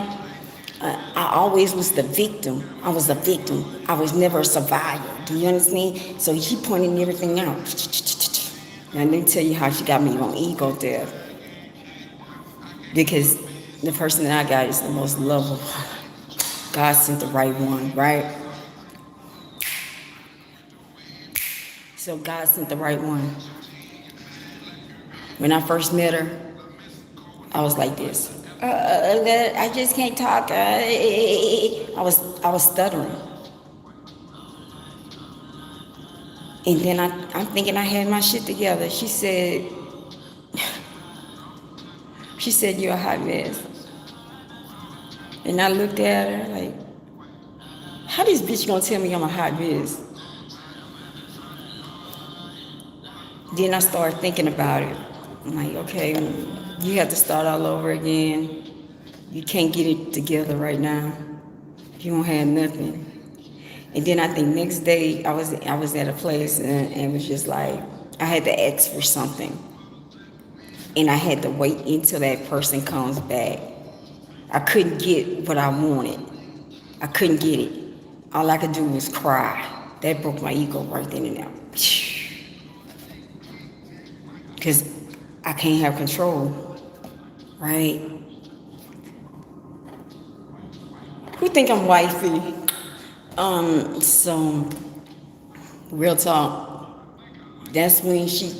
I always was the victim. I was a victim. I was never a survivor. Do you understand? So he pointing everything out. Now let me tell you how she got me on ego death. Because the person that I got is the most lovable. God sent the right one, right? So God sent the right one. When I first met her, I was like this. I just can't talk. I was stuttering. And then I'm thinking I had my shit together. She said, you're a hot mess. And I looked at her like, how this bitch gonna tell me I'm a hot mess? Then I started thinking about it. I'm like, okay, you have to start all over again. You can't get it together right now. You don't have nothing. And then I think next day I was at a place and it was just like I had to ask for something. And I had to wait until that person comes back. I couldn't get what I wanted. I couldn't get it. All I could do was cry. That broke my ego right then and there. Because I can't have control, right? Who think I'm wifey? So, real talk. That's when she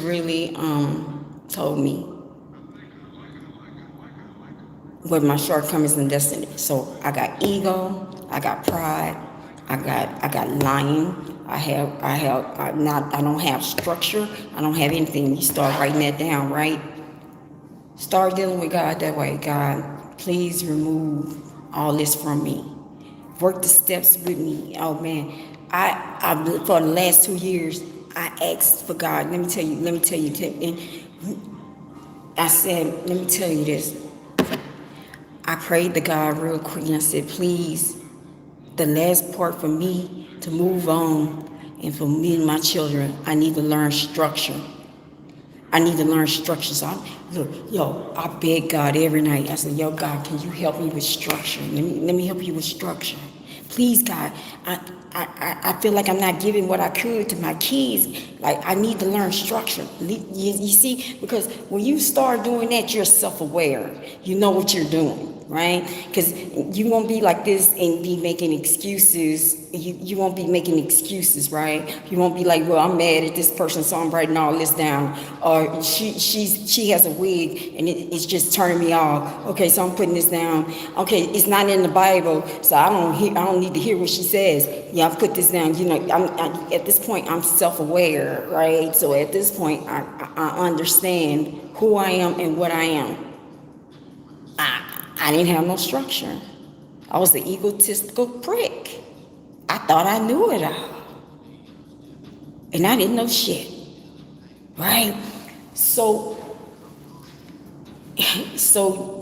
really told me what my shortcomings and destiny. So I got ego, I got pride, I got lying. I don't have structure. I don't have anything. You start writing that down, right? Start dealing with God that way. God, please remove all this from me. Work the steps with me. Oh man, I for the last 2 years, I asked for God. Let me tell you. And I said, let me tell you this. I prayed to God real quick and I said, please, the last part for me to move on and for me and my children, I need to learn structure. So I beg God every night. I said, yo, God, can you help me with structure? Let me help you with structure. Please, God, I feel like I'm not giving what I could to my kids. Like, I need to learn structure. You see, because when you start doing that, you're self-aware. You know what you're doing, right? Because you won't be like this and be making excuses. You won't be making excuses, right? You won't be like, well, I'm mad at this person, so I'm writing all this down. Or she has a wig and it's just turning me off. Okay, so I'm putting this down. Okay, it's not in the Bible, so I don't need to hear what she says. Yeah, I put this down. You know, at this point, I'm self-aware, right? So at this point, I understand who I am and what I am. I didn't have no structure. I was the egotistical prick. I thought I knew it all. And I didn't know shit. Right? So,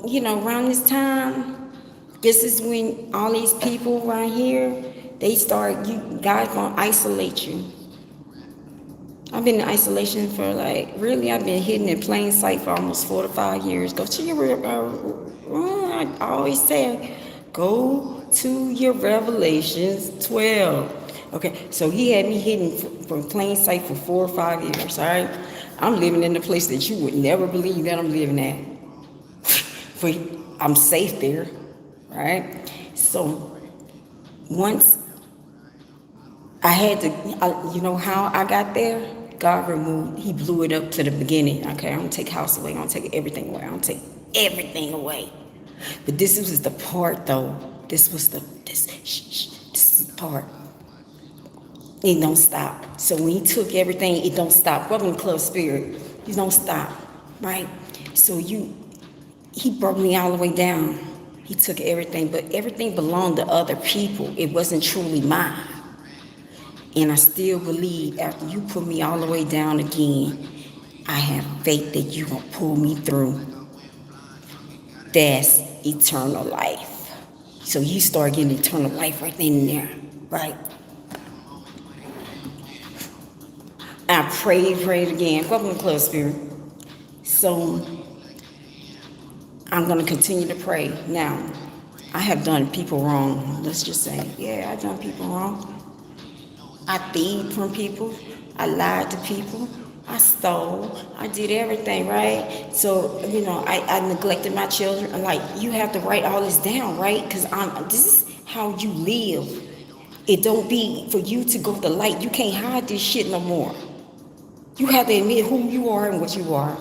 you know, around this time, this is when all these people around here, they start, God's gonna isolate you. I've been in isolation for I've been hidden in plain sight for almost 4 to 5 years. Go to your, I always say, go to your Revelations 12. Okay, so he had me hidden from plain sight for 4 or 5 years, all right? I'm living in a place that you would never believe that I'm living at. But I'm safe there, right? So once I had to, you know how I got there? God removed, he blew it up to the beginning. Okay, I'm gonna take house away, I'm gonna take everything away, I'm gonna take everything away. But this was the part though, this is the part. It don't stop. So when he took everything, it don't stop. Welcome to ClubSpirit. You don't stop, right? So he broke me all the way down. He took everything, but everything belonged to other people. It wasn't truly mine. And I still believe after you put me all the way down again, I have faith that you're going to pull me through. That's eternal life. So you start getting eternal life right then and there, right? I prayed again. Welcome to ClubSpirit. So I'm going to continue to pray. Now, I have done people wrong. Let's just say, yeah, I've done people wrong. I thieved from people. I lied to people. I stole. I did everything, right? So, you know, I neglected my children. I'm like, you have to write all this down, right? Because this is how you live. It don't be for you to go to light. You can't hide this shit no more. You have to admit who you are and what you are.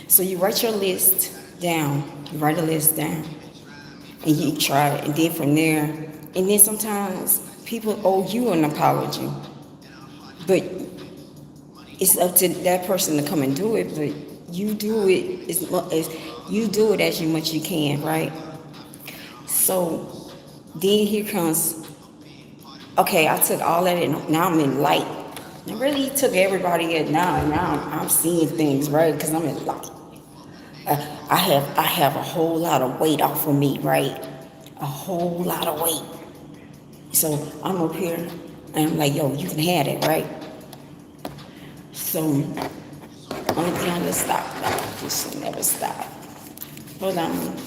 So you write your list down. You write a list down. And you try it. And then from there, and then sometimes people owe you an apology. But it's up to that person to come and do it. But you do it as much as you can, right? So then here comes, okay, I took all that and now I'm in light. I really took everybody at now, and now I'm seeing things, right? Because I'm in light. I have a whole lot of weight off of me, right? A whole lot of weight. So I'm up here and I'm like, yo, you can have it, right? So I'm trying to stop. This will never stop. Hold on.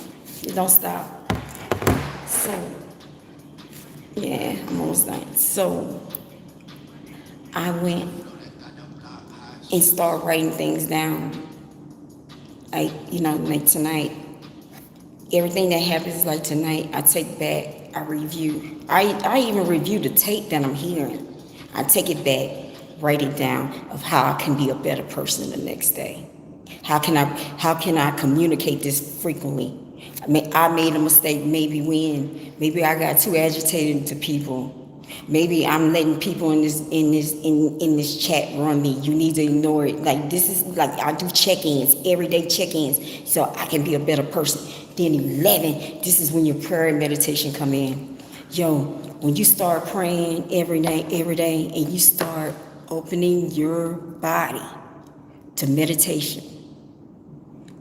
It don't stop. So yeah, I'm almost done. So I went and started writing things down. Like tonight, everything that happens like tonight, I take back, I review. I even review the tape that I'm hearing. I take it back, write it down of how I can be a better person the next day. How can I communicate this frequently? I made a mistake maybe I got too agitated to people. Maybe I'm letting people in this chat run me. You need to ignore it. Like this is like I do check-ins, everyday check-ins, so I can be a better person. Then 11, this is when your prayer and meditation come in. Yo, when you start praying every day, and you start opening your body to meditation.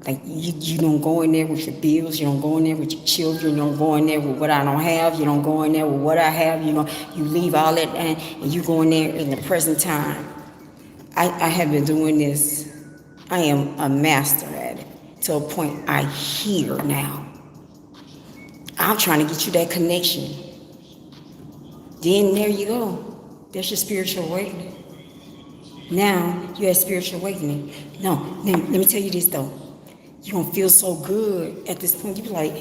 Like you don't go in there with your bills, you don't go in there with your children, you don't go in there with what I don't have, you don't go in there with what I have, you leave all that and you go in there in the present time. I have been doing this, I am a master at it, to a point I hear now. I'm trying to get you that connection. Then there you go. There's your spiritual awakening. Now you have spiritual awakening. No, let me tell you this though. You're gonna feel so good at this point. You be like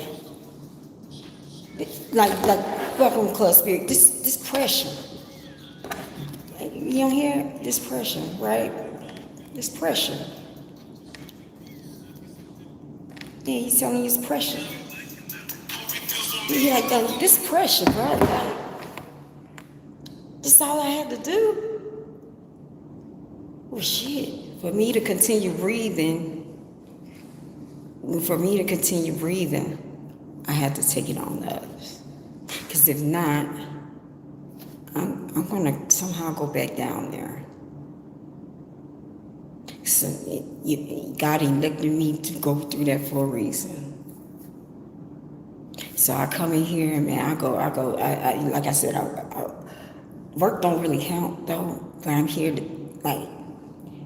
welcome to ClubSpirit. This pressure. You don't hear this pressure, right? This pressure. Yeah, he's telling you it's pressure. You're like, this pressure, bro. Like, this all I had to do. Oh shit. For me to continue breathing, I have to take it on the others. Because if not, I'm going to somehow go back down there. So God elected me to go through that for a reason. So I come in here, and man, I go. Like I said, work don't really count though. But I'm here to, like,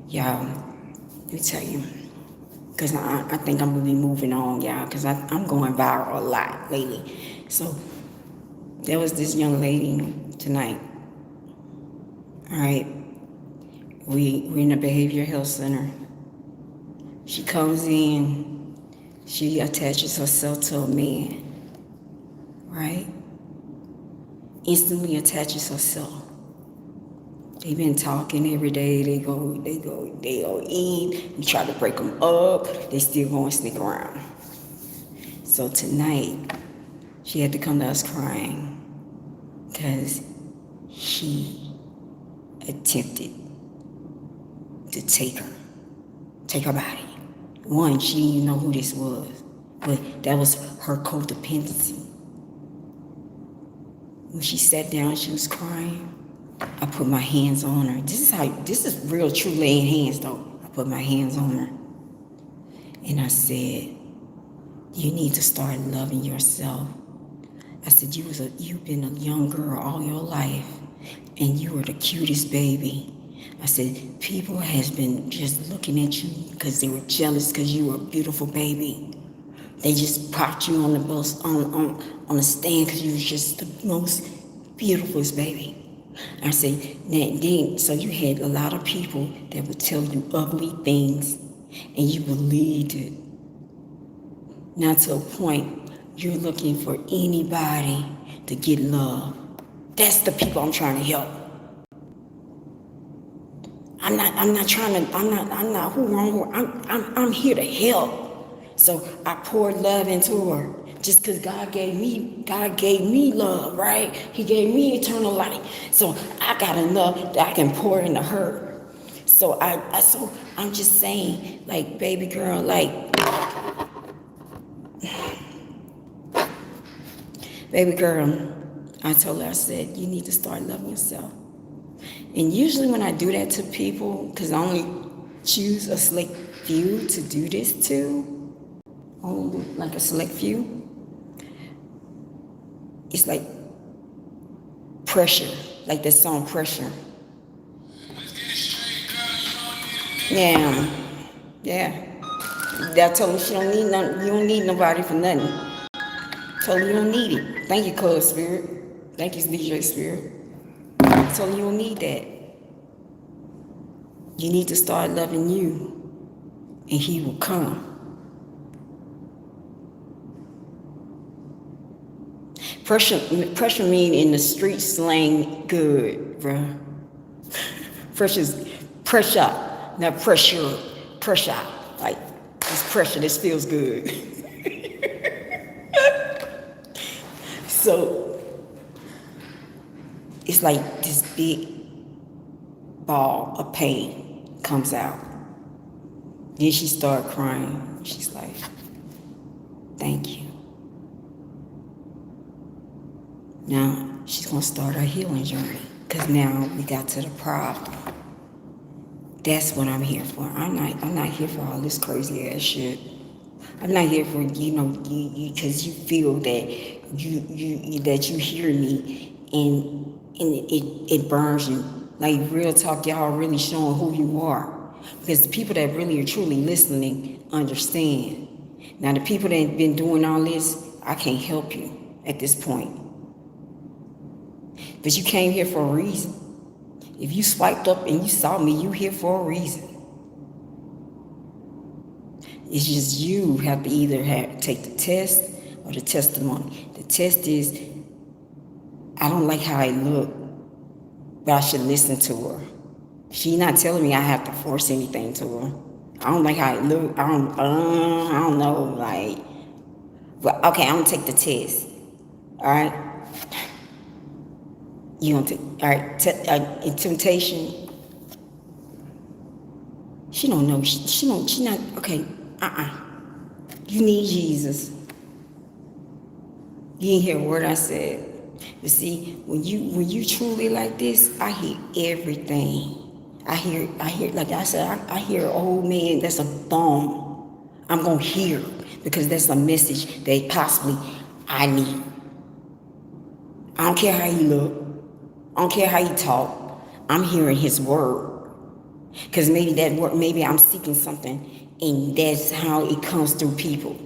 y'all, let me tell you. Because I think I'm going to be moving on, y'all, because I'm going viral a lot lately. So there was this young lady tonight. All right. We're in a behavioral health center. She comes in. She attaches herself to a man. Right? Instantly attaches herself. They've been talking every day. They go in. We try to break them up. They still go and sneak around. So tonight, she had to come to us crying because he attempted to take her body. One, she didn't even know who this was, but that was her codependency. When she sat down, she was crying. I put my hands on her. This is real true laying hands though. I put my hands on her. And I said, you need to start loving yourself. I said, you've been a young girl all your life and you were the cutest baby. I said, people has been just looking at you because they were jealous because you were a beautiful baby. They just popped you on the bus, on the stand because you was just the most beautifulest baby. I say, then, so you had a lot of people that would tell you ugly things and you believed it. Now to a point, you're looking for anybody to get love. That's the people I'm trying to help. I'm not who wrong. I'm here to help. So I poured love into her. Just because God gave me love, right? He gave me eternal life. So I got enough that I can pour into her. So I'm just saying, like, baby girl, like, baby girl, I told her, I said, you need to start loving yourself. And usually when I do that to people, because I only choose a select few to do this to, only like a select few. It's like pressure, like that song Pressure. Yeah, yeah. I told her she don't need nothing. You don't need nobody for nothing. Told her you don't need it. Thank you, ClubSpirit. Thank you, DJ Spirit. Told her you don't need that. You need to start loving you, and he will come. Pressure mean in the street slang good, bruh. Pressure's pressure, not pressure. Like, this pressure, this feels good. So, it's like this big ball of pain comes out. Then she started crying. She's like, thank you. Now, she's going to start her healing journey. Because now we got to the problem. That's what I'm here for. I'm not here for all this crazy ass shit. I'm not here for, because you feel that that you hear me and it burns you. Like, real talk, y'all really showing who you are. Because the people that really are truly listening understand. Now, the people that have been doing all this, I can't help you at this point. But you came here for a reason. If you swiped up and you saw me, you here for a reason. It's just you have to either take the test or the testimony. The test is, I don't like how I look, but I should listen to her. She's not telling me I have to force anything to her. I don't like how I look. I don't know, like. But okay, I'm gonna take the test. All right. You gonna take, all right, in temptation. She don't know, she not, okay, You need Jesus. You didn't hear a word I said. But see, when you truly like this, I hear everything. I hear, like I said, I hear an old man that's a bum. I'm gonna hear, because that's a message that possibly I need. I don't care how he look. I don't care how he talk. I'm hearing his word. Because maybe that word, maybe I'm seeking something, and that's how it comes through people.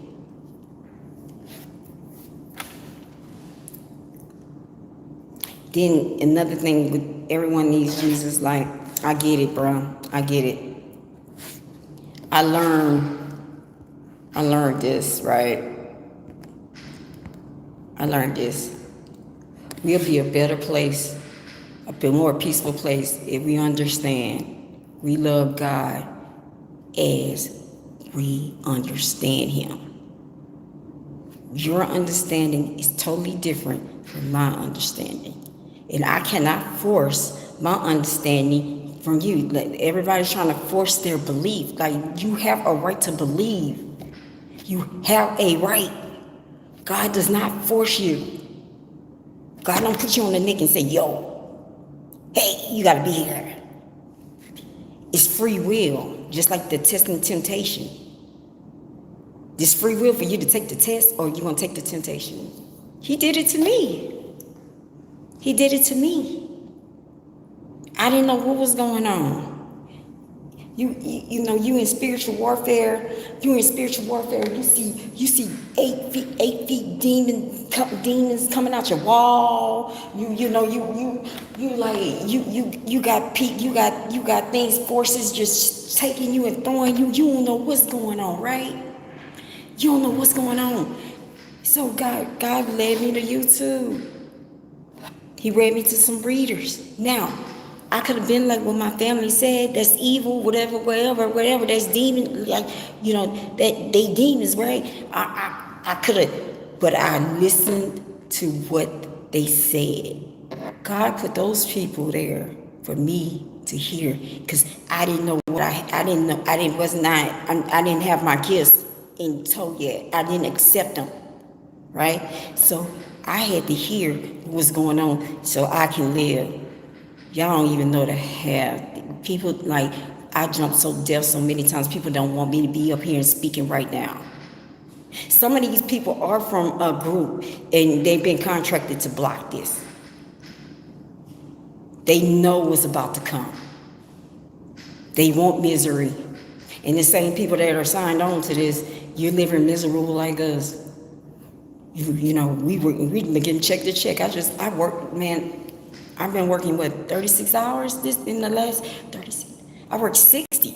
Then another thing with everyone needs Jesus, like, I get it, bro. I get it. I learned this, right? I learned this. We'll be a better place, a more peaceful place, if we understand we love God as we understand him. Your understanding is totally different from my understanding. And I cannot force my understanding from you. Like, everybody's trying to force their belief. Like, you have a right to believe. You have a right. God does not force you. God don't put you on the neck and say, yo, hey, you gotta be here. It's free will, just like the test and temptation. It's free will for you to take the test, or you gonna take the temptation. He did it to me. He did it to me. I didn't know what was going on. You know, you in spiritual warfare. You see 8 feet demons coming out your wall. You got things, forces just taking you and throwing you. You don't know what's going on, right? You don't know what's going on. So God led me to YouTube. He led me to some readers. Now, I could have been like what my family said, that's evil, whatever, that's demon, like, that they demons, right? I could have, but I listened to what they said. God put those people there for me to hear, because I didn't know what I didn't have my gifts in tow yet. I didn't accept them, right? So I had to hear what was going on so I can live. Y'all don't even know the half. People, I jumped so deaf so many times, people don't want me to be up here and speaking right now. Some of these people are from a group and they've been contracted to block this. They know what's about to come. They want misery. And the same people that are signed on to this, you're living miserable like us. You know, we been getting check to check. I work, man, I've been working, 36 hours in the last 36. I worked 60.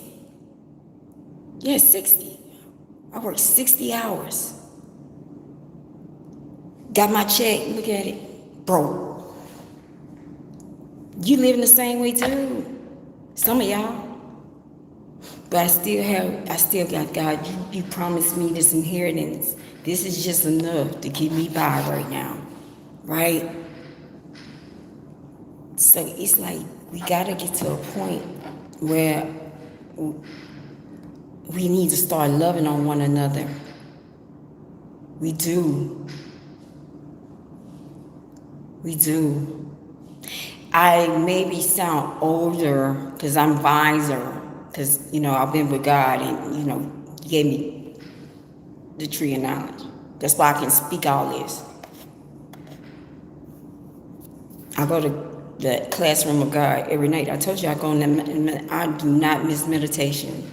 Yeah, 60. I worked 60 hours. Got my check, look at it, broke. You living the same way too. Some of y'all. But I still got God. You promised me this inheritance. This is just enough to keep me by right now. Right? So it's like we gotta get to a point where we need to start loving on one another. We do. We do. I maybe sound older because I'm wiser. Because, you know, I've been with God and, you know, He gave me the tree of knowledge. That's why I can speak all this. I go to the classroom of God every night. I told you I go in I do not miss meditation.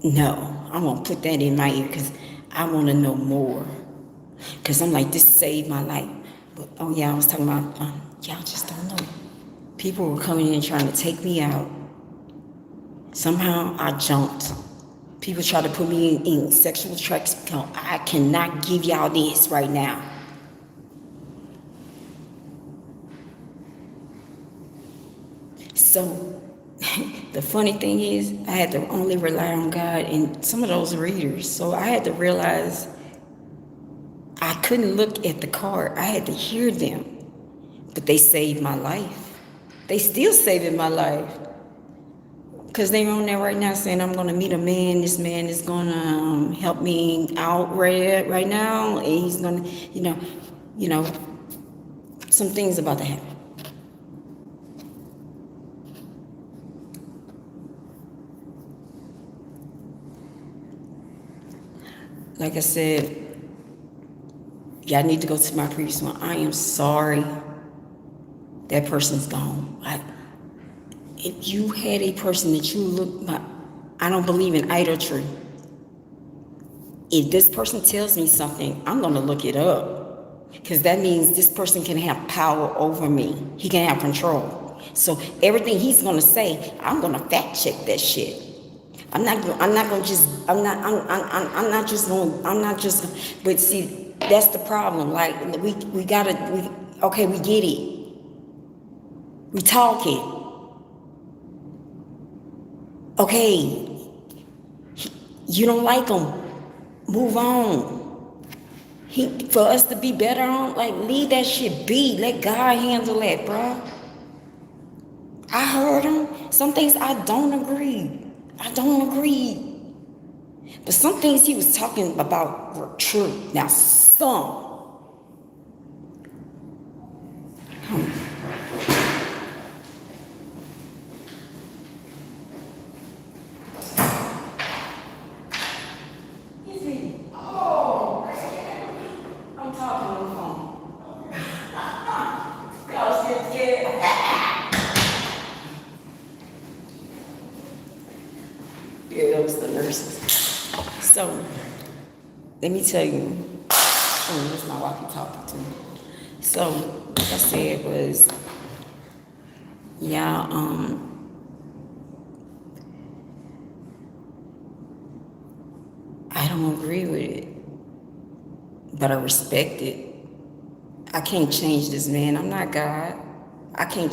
No, I'm going to put that in my ear because I want to know more. Because I'm like, this saved my life. But, oh yeah, I was talking about, y'all just don't know. People were coming in trying to take me out. Somehow I jumped. People try to put me in sexual tracks. I cannot give y'all this right now. So the funny thing is, I had to only rely on God and some of those readers. So I had to realize I couldn't look at the card. I had to hear them. But they saved my life. They still saving my life. Because they're on there right now saying, I'm going to meet a man. This man is going to help me out right now. And he's going to, you know, some things about to happen. Like I said, y'all need to go to my previous one. I am sorry that person's gone. If you had a person that you look, I don't believe in idolatry. If this person tells me something, I'm going to look it up. Because that means this person can have power over me. He can have control. So everything he's going to say, I'm going to fact check that shit. I'm not just, but see, that's the problem. Like, we get it. We talk it. Okay, you don't like him, move on. For us to be better on, like, leave that shit be. Let God handle that, bro. I heard him. Some things I don't agree. But some things he was talking about were true. Now, some. I'm talking on the phone. Y'all still scared? Yeah, that was the nurses. So, let me tell you. Oh, that's my walkie-talkie too. So, like I said, was, I don't agree with it, but I respect it. I can't change this man. I'm not God. I can't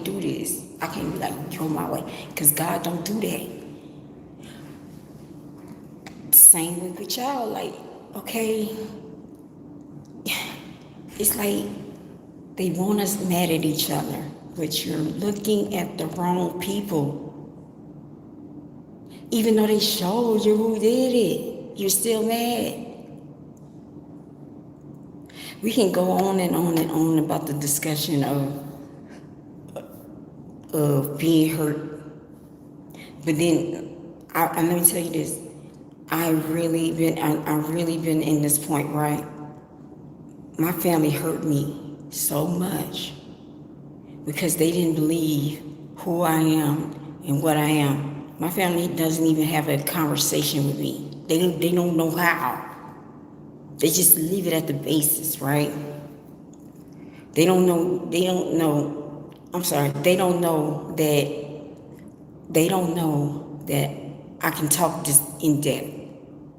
do this. I can't be like, you're my way, because God don't do that. Same with y'all, like, okay, it's like they want us mad at each other, but you're looking at the wrong people. Even though they showed you who did it, you're still mad. We can go on and on and on about the discussion of being hurt, but then let me tell you this. I've really been in this point, right? My family hurt me so much because they didn't believe who I am and what I am. My family doesn't even have a conversation with me. They don't know how. They just leave it at the basis, right? They don't know that I can talk this in depth.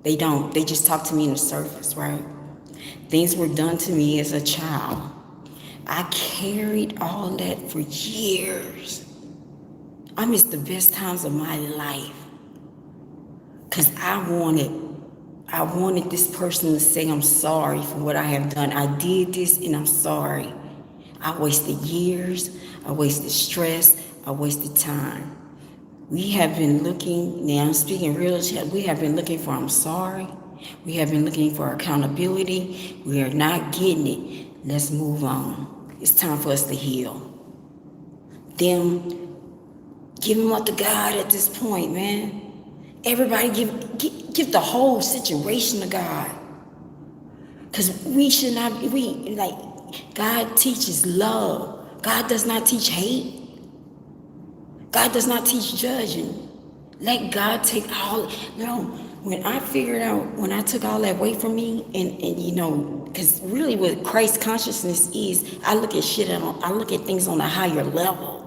They don't. They just talk to me in the surface, right? Things were done to me as a child. I carried all that for years. I missed the best times of my life because I wanted this person to say I'm sorry for what I have done. I did this and I'm sorry. I wasted years, I wasted stress, I wasted time. We have been looking, now I'm speaking real, we have been looking for I'm sorry. We have been looking for accountability. We are not getting it. Let's move on. It's time for us to heal. Give them up to God at this point, man. Everybody give the whole situation to God. Because we should not, God teaches love. God does not teach hate. God does not teach judging. Let God take all, when I figured out, when I took all that away from me, and because really what Christ consciousness is, I look at things on a higher level.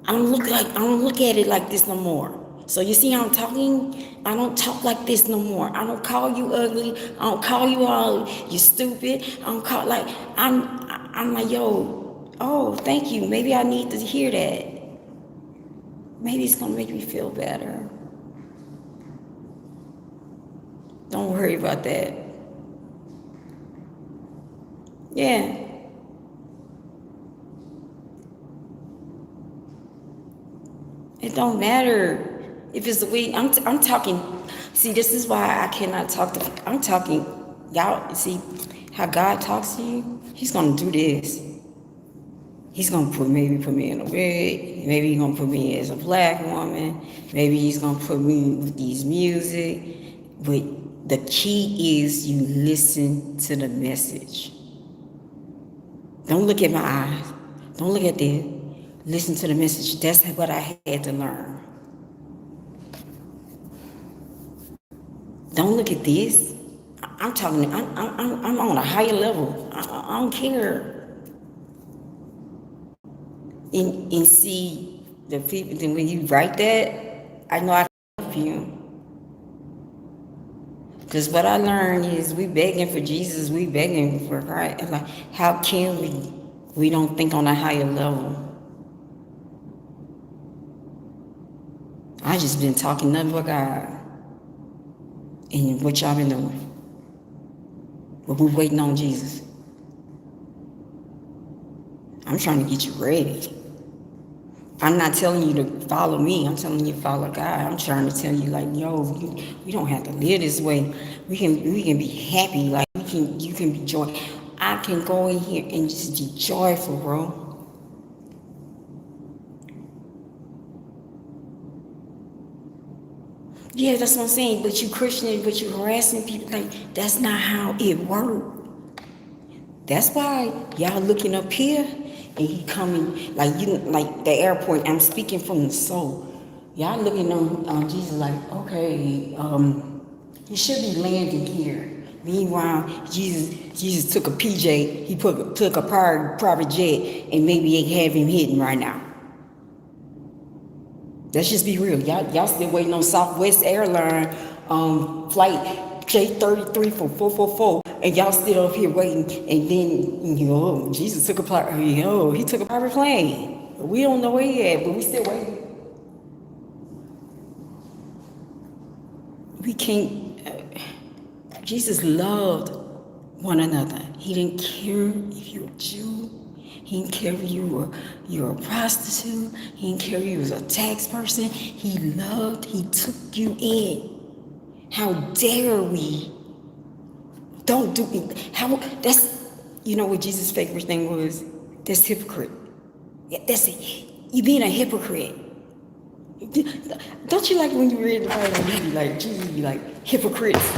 I don't look at it like this no more. So you see how I'm talking? I don't talk like this no more. I don't call you ugly. I don't call you all you stupid. I don't call I'm like, yo, oh, thank you. Maybe I need to hear that. Maybe it's gonna make me feel better. Don't worry about that. Yeah. It don't matter if it's the way I'm talking. See, this is why I cannot talk to. I'm talking, y'all. See how God talks to you. He's gonna do this. He's gonna maybe put me in a wig. Maybe he's gonna put me as a black woman. Maybe he's gonna put me with these music. But the key is you listen to the message. Don't look at my eyes. Don't look at this. Listen to the message. That's what I had to learn. Don't look at this. I'm talking. I'm on a higher level. I don't care. And see the people. Then when you write that, I know I can help you. Because what I learned is we begging for Jesus. We begging for Christ. Like, how can we? We don't think on a higher level. I just been talking nothing but God. And what y'all been doing? But we're waiting on Jesus. I'm trying to get you ready. I'm not telling you to follow me. I'm telling you to follow God. I'm trying to tell you, we don't have to live this way. We can be happy. You can be joyful. I can go in here and just be joyful, bro. Yeah, that's what I'm saying. But you Christian, but you harassing people. That's not how it works. That's why y'all looking up here and he coming like the airport. I'm speaking from the soul. Y'all looking on Jesus okay, he should be landing here. Meanwhile, Jesus took a PJ. He took a private jet, and maybe they have him hidden right now. Let's just be real. Y'all still waiting on Southwest Airline flight J33 for 444, and y'all still up here waiting. And then Jesus took he took a private plane. We don't know where he at, but we still waiting. We can't. Jesus loved one another. He didn't care if you were a Jew. He didn't care if you were a prostitute. He didn't care if you was a tax person. He loved. He took you in. How dare we? Don't do it. That's what Jesus' favorite thing was? That's hypocrite. Yeah, that's it. You being a hypocrite. Don't you like when you read the Bible, you be like, gee, you like hypocrites?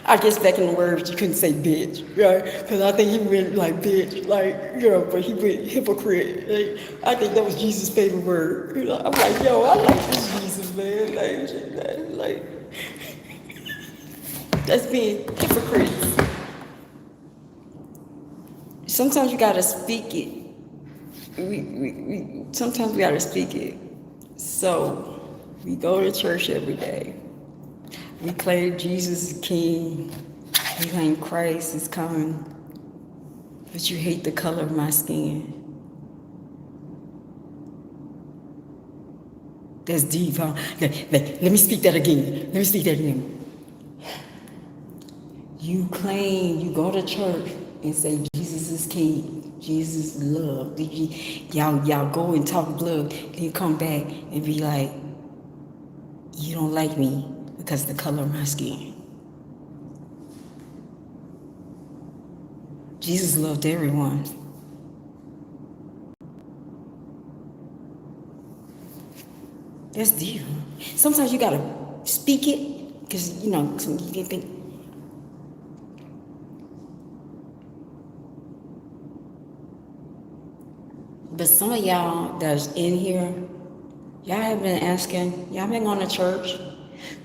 I guess back in the words, you couldn't say bitch, right? Because I think he went like bitch, like, but he went hypocrite. Like, I think that was Jesus' favorite word. I'm like, yo, I like this Jesus, man. Like that's being hypocrites. Sometimes you gotta speak it. Sometimes we gotta speak it. So we go to church every day. We claim Jesus is King. We claim Christ is coming. But you hate the color of my skin. That's deep, huh? Let me speak that again. You claim, you go to church and say Jesus is King. Jesus is love. Y'all go and talk blood. Then you come back and be like, you don't like me because of the color of my skin. Jesus loved everyone. That's deep. Sometimes you gotta speak it, because you can think. But some of y'all that's in here, y'all have been asking, y'all been going to church.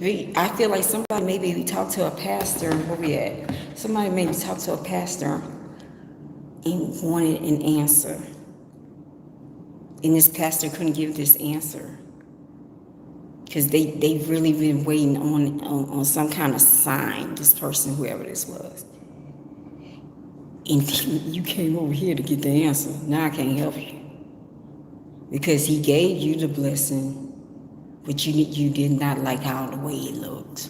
I feel like somebody maybe talked to a pastor. Where we at? Somebody maybe talked to a pastor and wanted an answer. And this pastor couldn't give this answer. Because they really been waiting on some kind of sign, this person, whoever this was. And you came over here to get the answer. Now I can't help you. Because he gave you the blessing, but you did not like how the way it looked.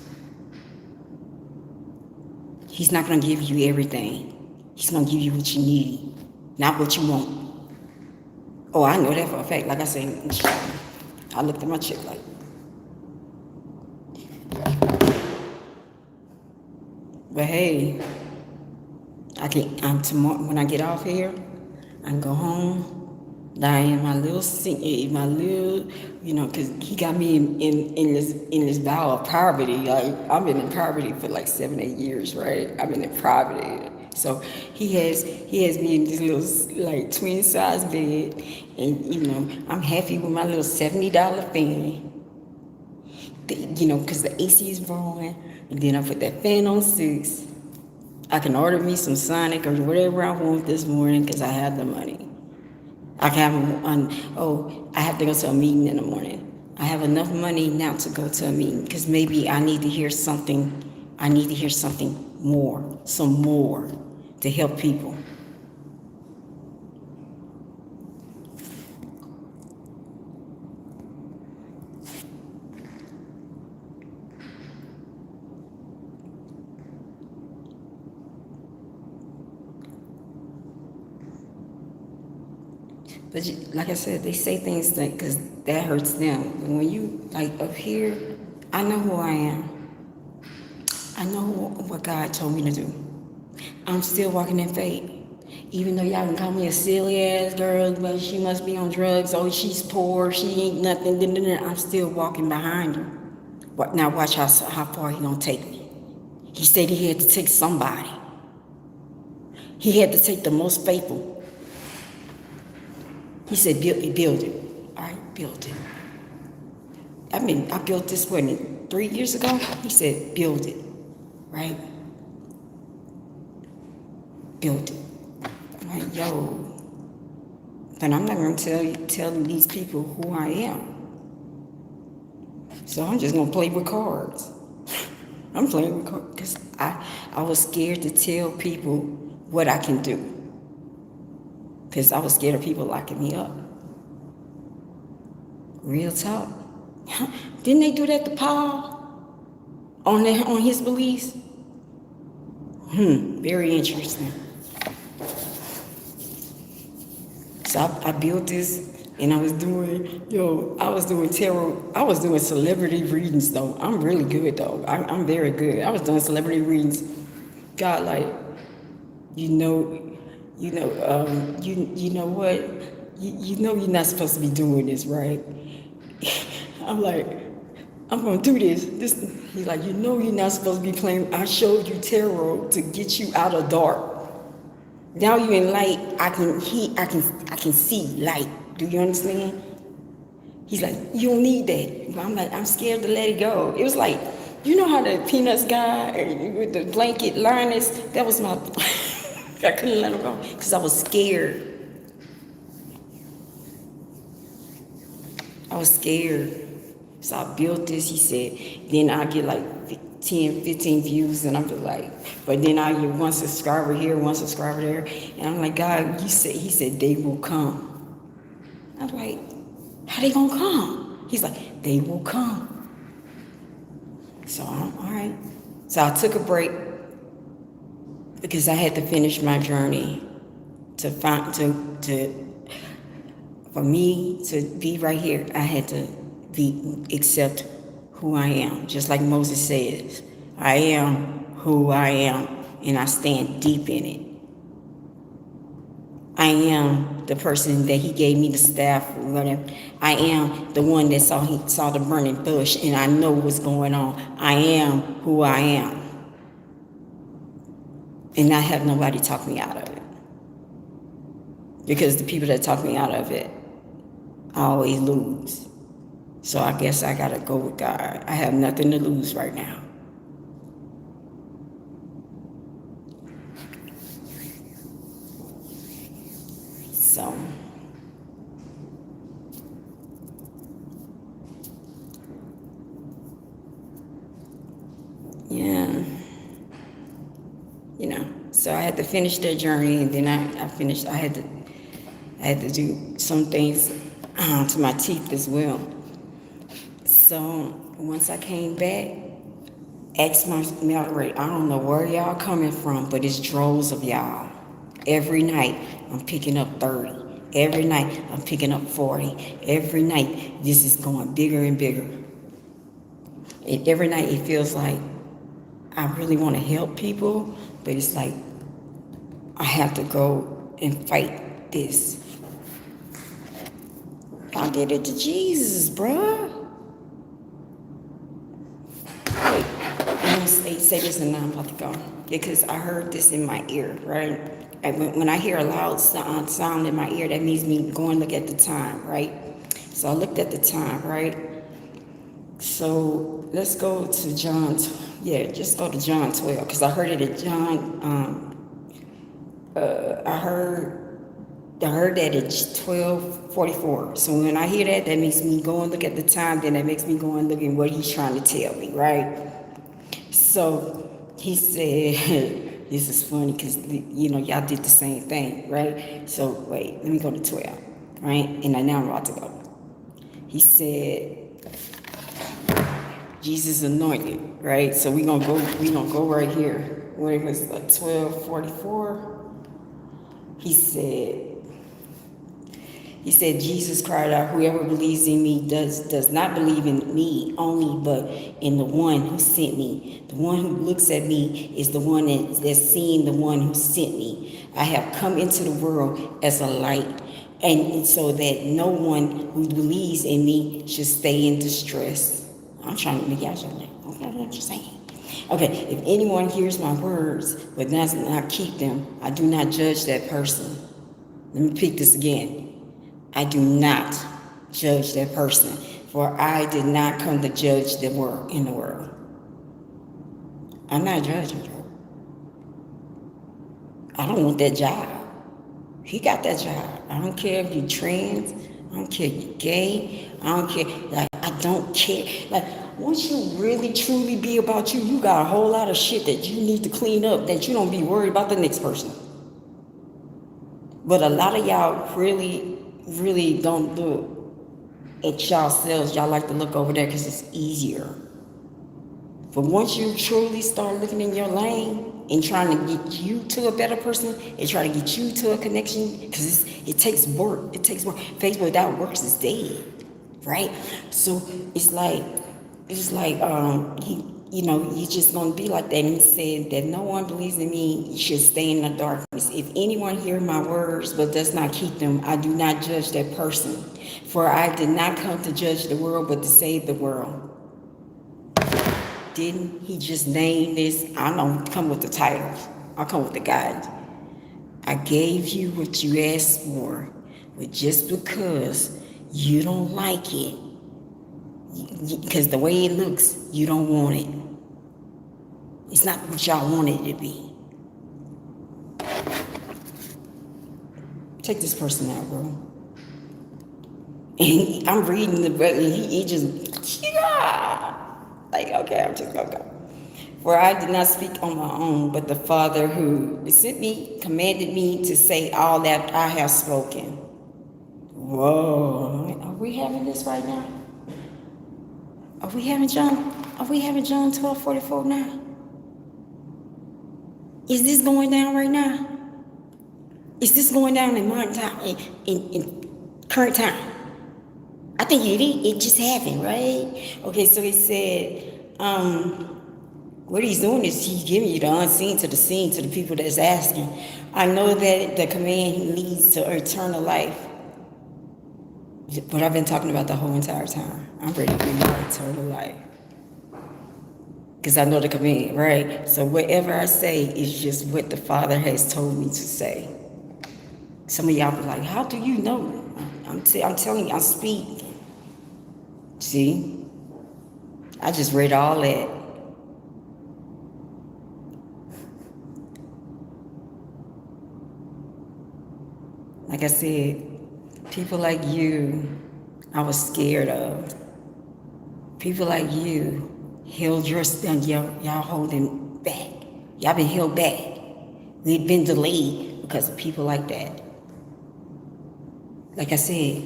He's not going to give you everything. He's going to give you what you need, not what you want. Oh, I know that for a fact. Like I said, I looked at my chick like, but hey, tomorrow when I get off here, I can go home, lie in my little, because he got me in this vow of poverty. Like, I've been in poverty for like 7-8 years, right? I've been in poverty. So he has me in this little like twin size bed, and I'm happy with my little $70 fan. Because the AC is blowing, and then I put that fan on 6. I can order me some Sonic or whatever I want this morning because I have the money. I have to go to a meeting in the morning. I have enough money now to go to a meeting because maybe I need to hear something. I need to hear something more, some more to help people. But like I said, they say things because that hurts them. But when you, like, up here, I know who I am. I know what God told me to do. I'm still walking in faith. Even though y'all can call me a silly ass girl, but she must be on drugs. Oh, she's poor. She ain't nothing. I'm still walking behind her. Now watch how far he gonna take me. He said he had to take somebody. He had to take the most faithful. He said, build it. All right, build it. I built this, 3 years ago? He said, build it, right? Build it. I'm like, yo. But I'm not going to tell these people who I am. So I'm just going to play with cards. I'm playing with cards because I was scared to tell people what I can do. Because I was scared of people locking me up. Real talk. Didn't they do that to Paul? On his beliefs? Very interesting. So I built this, and I was doing tarot. I was doing celebrity readings, though. I'm really good, though. I'm very good. I was doing celebrity readings. God, like, you know what? you know you're not supposed to be doing this, right? I'm like, I'm gonna do this. He's like, you know you're not supposed to be playing. I showed you tarot to get you out of dark. Now you're in light. I can see light. Do you understand? He's like, you don't need that. I'm like, I'm scared to let it go. It was like, you know how the Peanuts guy with the blanket Linus, that was my, I couldn't let him go because I was scared. I was scared. So I built this, he said, then I get like 10, 15 views, and I'm just like, but then I get one subscriber here, one subscriber there, and I'm like, God, he said, they will come. I'm like, how they gonna come? He's like, they will come. So I'm all right. So I took a break because I had to finish my journey for me to be right here. I had to accept who I am. Just like Moses says, I am who I am, and I stand deep in it. I am the person that he gave me the staff or whatever. I am the one that saw the burning bush, and I know what's going on. I am who I am. And I have nobody talk me out of it. Because the people that talk me out of it, I always lose. So I guess I gotta go with God. I have nothing to lose right now. So yeah, so I had to finish that journey, and then I had to do some things to my teeth as well. So once I came back, asked my moderator, I don't know where y'all coming from, but it's droves of y'all. Every night I'm picking up 30. Every night I'm picking up 40. Every night this is going bigger and bigger. And every night it feels like I really want to help people, but it's like I have to go and fight this. I did it to Jesus, bruh. Wait, I'm gonna say this and then I'm about to go. Because I heard this in my ear, right? And when I hear a loud sound in my ear, that means me go and look at the time, right? So I looked at the time, right? So let's go to John. Just go to John 12, because I heard it at John. I heard that it's 12:44. So when I hear that makes me go and look at the time. Then that makes me go and look at what he's trying to tell me, right? So he said, this is funny because y'all did the same thing, right? So wait, let me go to 12, right? And now I'm about to go. He said, Jesus anointed, right? So we gonna go right here where it was 12:44. He said, Jesus cried out, whoever believes in me does not believe in me only, but in the one who sent me. The one who looks at me is the one that's seeing the one who sent me. I have come into the world as a light, and so that no one who believes in me should stay in distress. I'm trying to make y'all something. Okay, what you're saying. Okay, if anyone hears my words but does not keep them, I do not judge that person. Let me pick this again. I do not judge that person, for I did not come to judge the world in the world. I'm not judging you. I don't want that job. He got that job. I don't care if you're trans. I don't care if you're gay. I don't care. I don't care. Once you really, truly be about you, you got a whole lot of shit that you need to clean up that you don't be worried about the next person. But a lot of y'all really don't look at y'all selves. Y'all like to look over there because it's easier. But once you truly start looking in your lane and trying to get you to a better person and try to get you to a connection, because it takes work. It takes work. Faith without works is dead, right? So it's like you're just going to be like that. And he said that no one believes in me, you should stay in the darkness. If anyone hear my words but does not keep them, I do not judge that person. For I did not come to judge the world, but to save the world. Didn't he just name this? I don't come with the titles. I come with the guidance. I gave you what you asked for, but just because you don't like it, because the way it looks, you don't want it. It's not what y'all want it to be. Take this person out, bro. And I'm reading the book, and he just, like, okay, I'm just gonna go. For I did not speak on my own, but the Father who sent me commanded me to say all that I have spoken. Whoa, are we having this right now? Are we having John 12:44 now? Is this going down right now? Is this going down in modern time, in current time? I think it just happened, right? Okay, so he said, what he's doing is he's giving you the unseen to the seen to the people that's asking. I know that the command leads to eternal life. But I've been talking about the whole entire time. I'm ready to give you eternal life. Because I know the command, right? So whatever I say is just what the Father has told me to say. Some of y'all be like, how do you know? I'm telling you, I'm speaking. See? I just read all that. Like I said, people like you, I was scared of. People like you held y'all holding back. Y'all been held back. We've been delayed because of people like that. Like I said,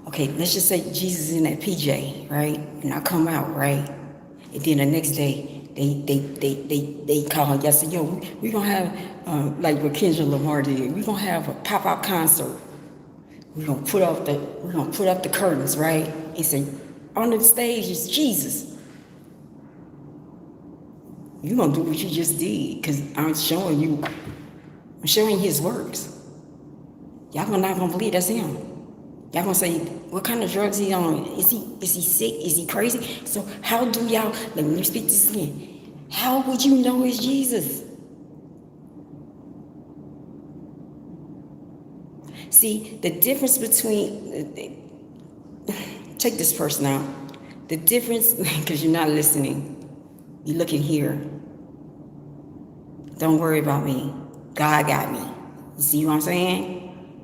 okay, let's just say Jesus is in that PJ, right? And I come out, right? And then the next day, they call y'all say, yo, we're gonna have like what Kendra Lamar did. We're gonna have a pop-out concert. We're gonna put up the curtains, right? And say, on the stage is Jesus. You're gonna do what you just did, because I'm showing his works. Y'all not gonna believe that's him. Y'all gonna say, what kind of drugs he on? Is he sick? Is he crazy? So how do y'all, let me speak this again. How would you know it's Jesus? See, the difference between, take this person out. The difference, because you're not listening. You're looking here. Don't worry about me. God got me. You see what I'm saying?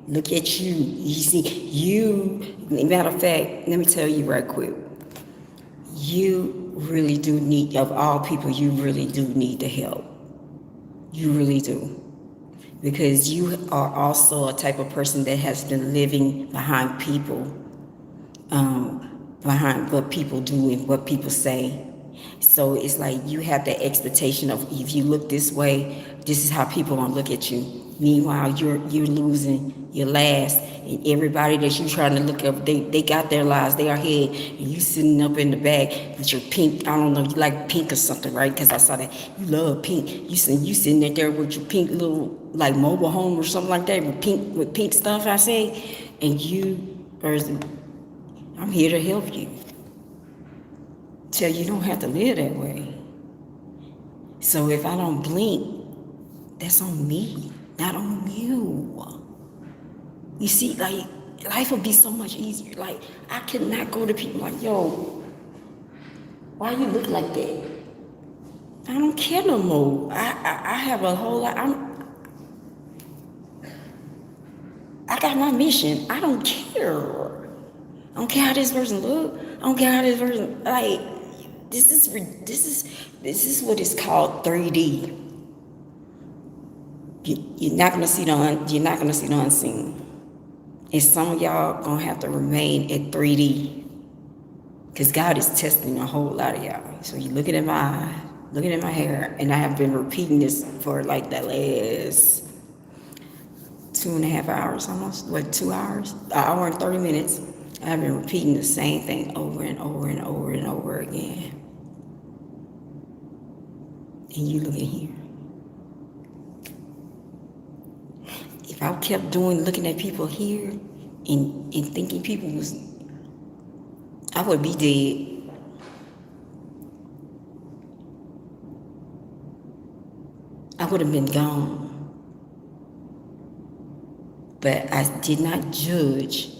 Look at you. You see, matter of fact, let me tell you right quick. You really do need, of all people, you really do need the help. You really do. Because you are also a type of person that has been living behind people, behind what people do and what people say. So it's like you have the expectation of, if you look this way, this is how people gonna look at you. Meanwhile, you're losing your last, and everybody that you trying to look up, they got their lives, they are ahead, and you sitting up in the back with your pink, I don't know, you like pink or something, right? Because I saw that you love pink. You sitting there with your pink little like mobile home or something like that with pink stuff. I say, and I'm here to help you. Tell you don't have to live that way. So if I don't blink, that's on me, not on you. You see, like, life would be so much easier. Like, I could not go to people like, yo, why you look like that? I don't care no more. I have a whole lot. I got my mission. I don't care. I don't care how this person look. I don't care how this person, like, this is what is called 3D. You're not gonna see the unseen. And some of y'all gonna have to remain at 3D, because God is testing a whole lot of y'all. So you're looking at my eyes, looking at my hair, and I have been repeating this for like the last 2.5 hours, almost, 2 hours, an hour and 30 minutes. I've been repeating the same thing over and over and over and over again. And you look at here. If I kept looking at people here and thinking people was, I would be dead. I would have been gone. But I did not judge.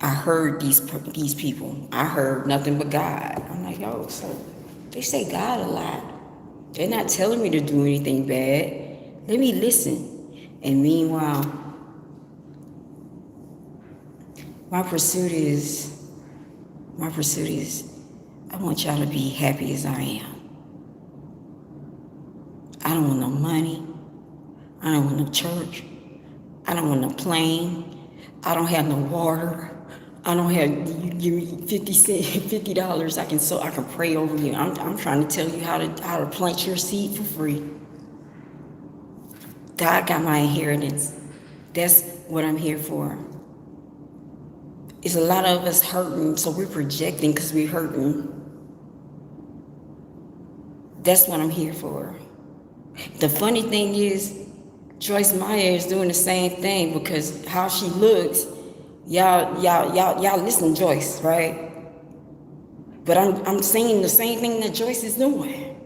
I heard these people. I heard nothing but God. I'm like, oh, so they say God a lot. They're not telling me to do anything bad. Let me listen. And meanwhile, my pursuit is, I want y'all to be happy as I am. I don't want no money. I don't want no church. I don't want no plane. I don't have no water. I don't have, you give me $50, I can pray over you. I'm trying to tell you how to plant your seed for free. God got my inheritance. That's what I'm here for. It's a lot of us hurting, so we're projecting because we're hurting. That's what I'm here for. The funny thing is, Joyce Meyer is doing the same thing because how she looks, y'all listen to Joyce, right? But I'm saying the same thing that Joyce is doing.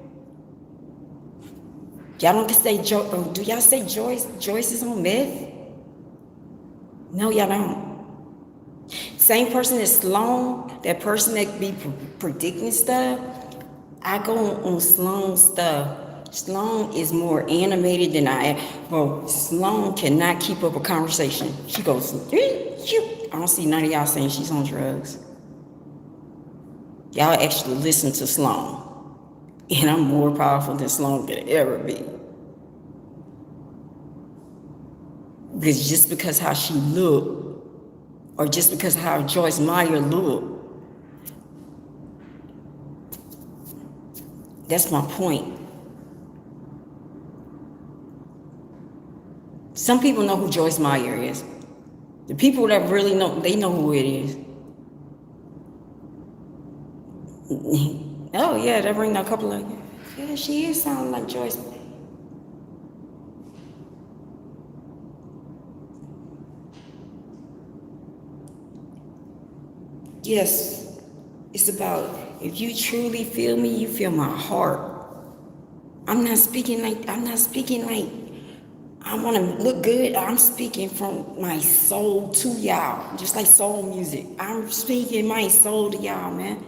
Y'all don't say do y'all say Joyce is on meth? No, y'all don't. Same person as Sloan, that person that be predicting stuff. I go on Sloan's stuff. Sloan is more animated than I am. Bro, Sloan cannot keep up a conversation. She goes, I don't see none of y'all saying she's on drugs. Y'all actually listen to Sloan. And I'm more powerful than Sloan could ever be. Because just because how she looked, or just because how Joyce Meyer looked, that's my point. Some people know who Joyce Meyer is. The people that really know, they know who it is. Oh yeah, that bring a couple of, yeah, she is sounding like Joyce. Yes, it's about, if you truly feel me, you feel my heart. I'm not speaking like I want to look good. I'm speaking from my soul to y'all, just like soul music. I'm speaking my soul to y'all, man.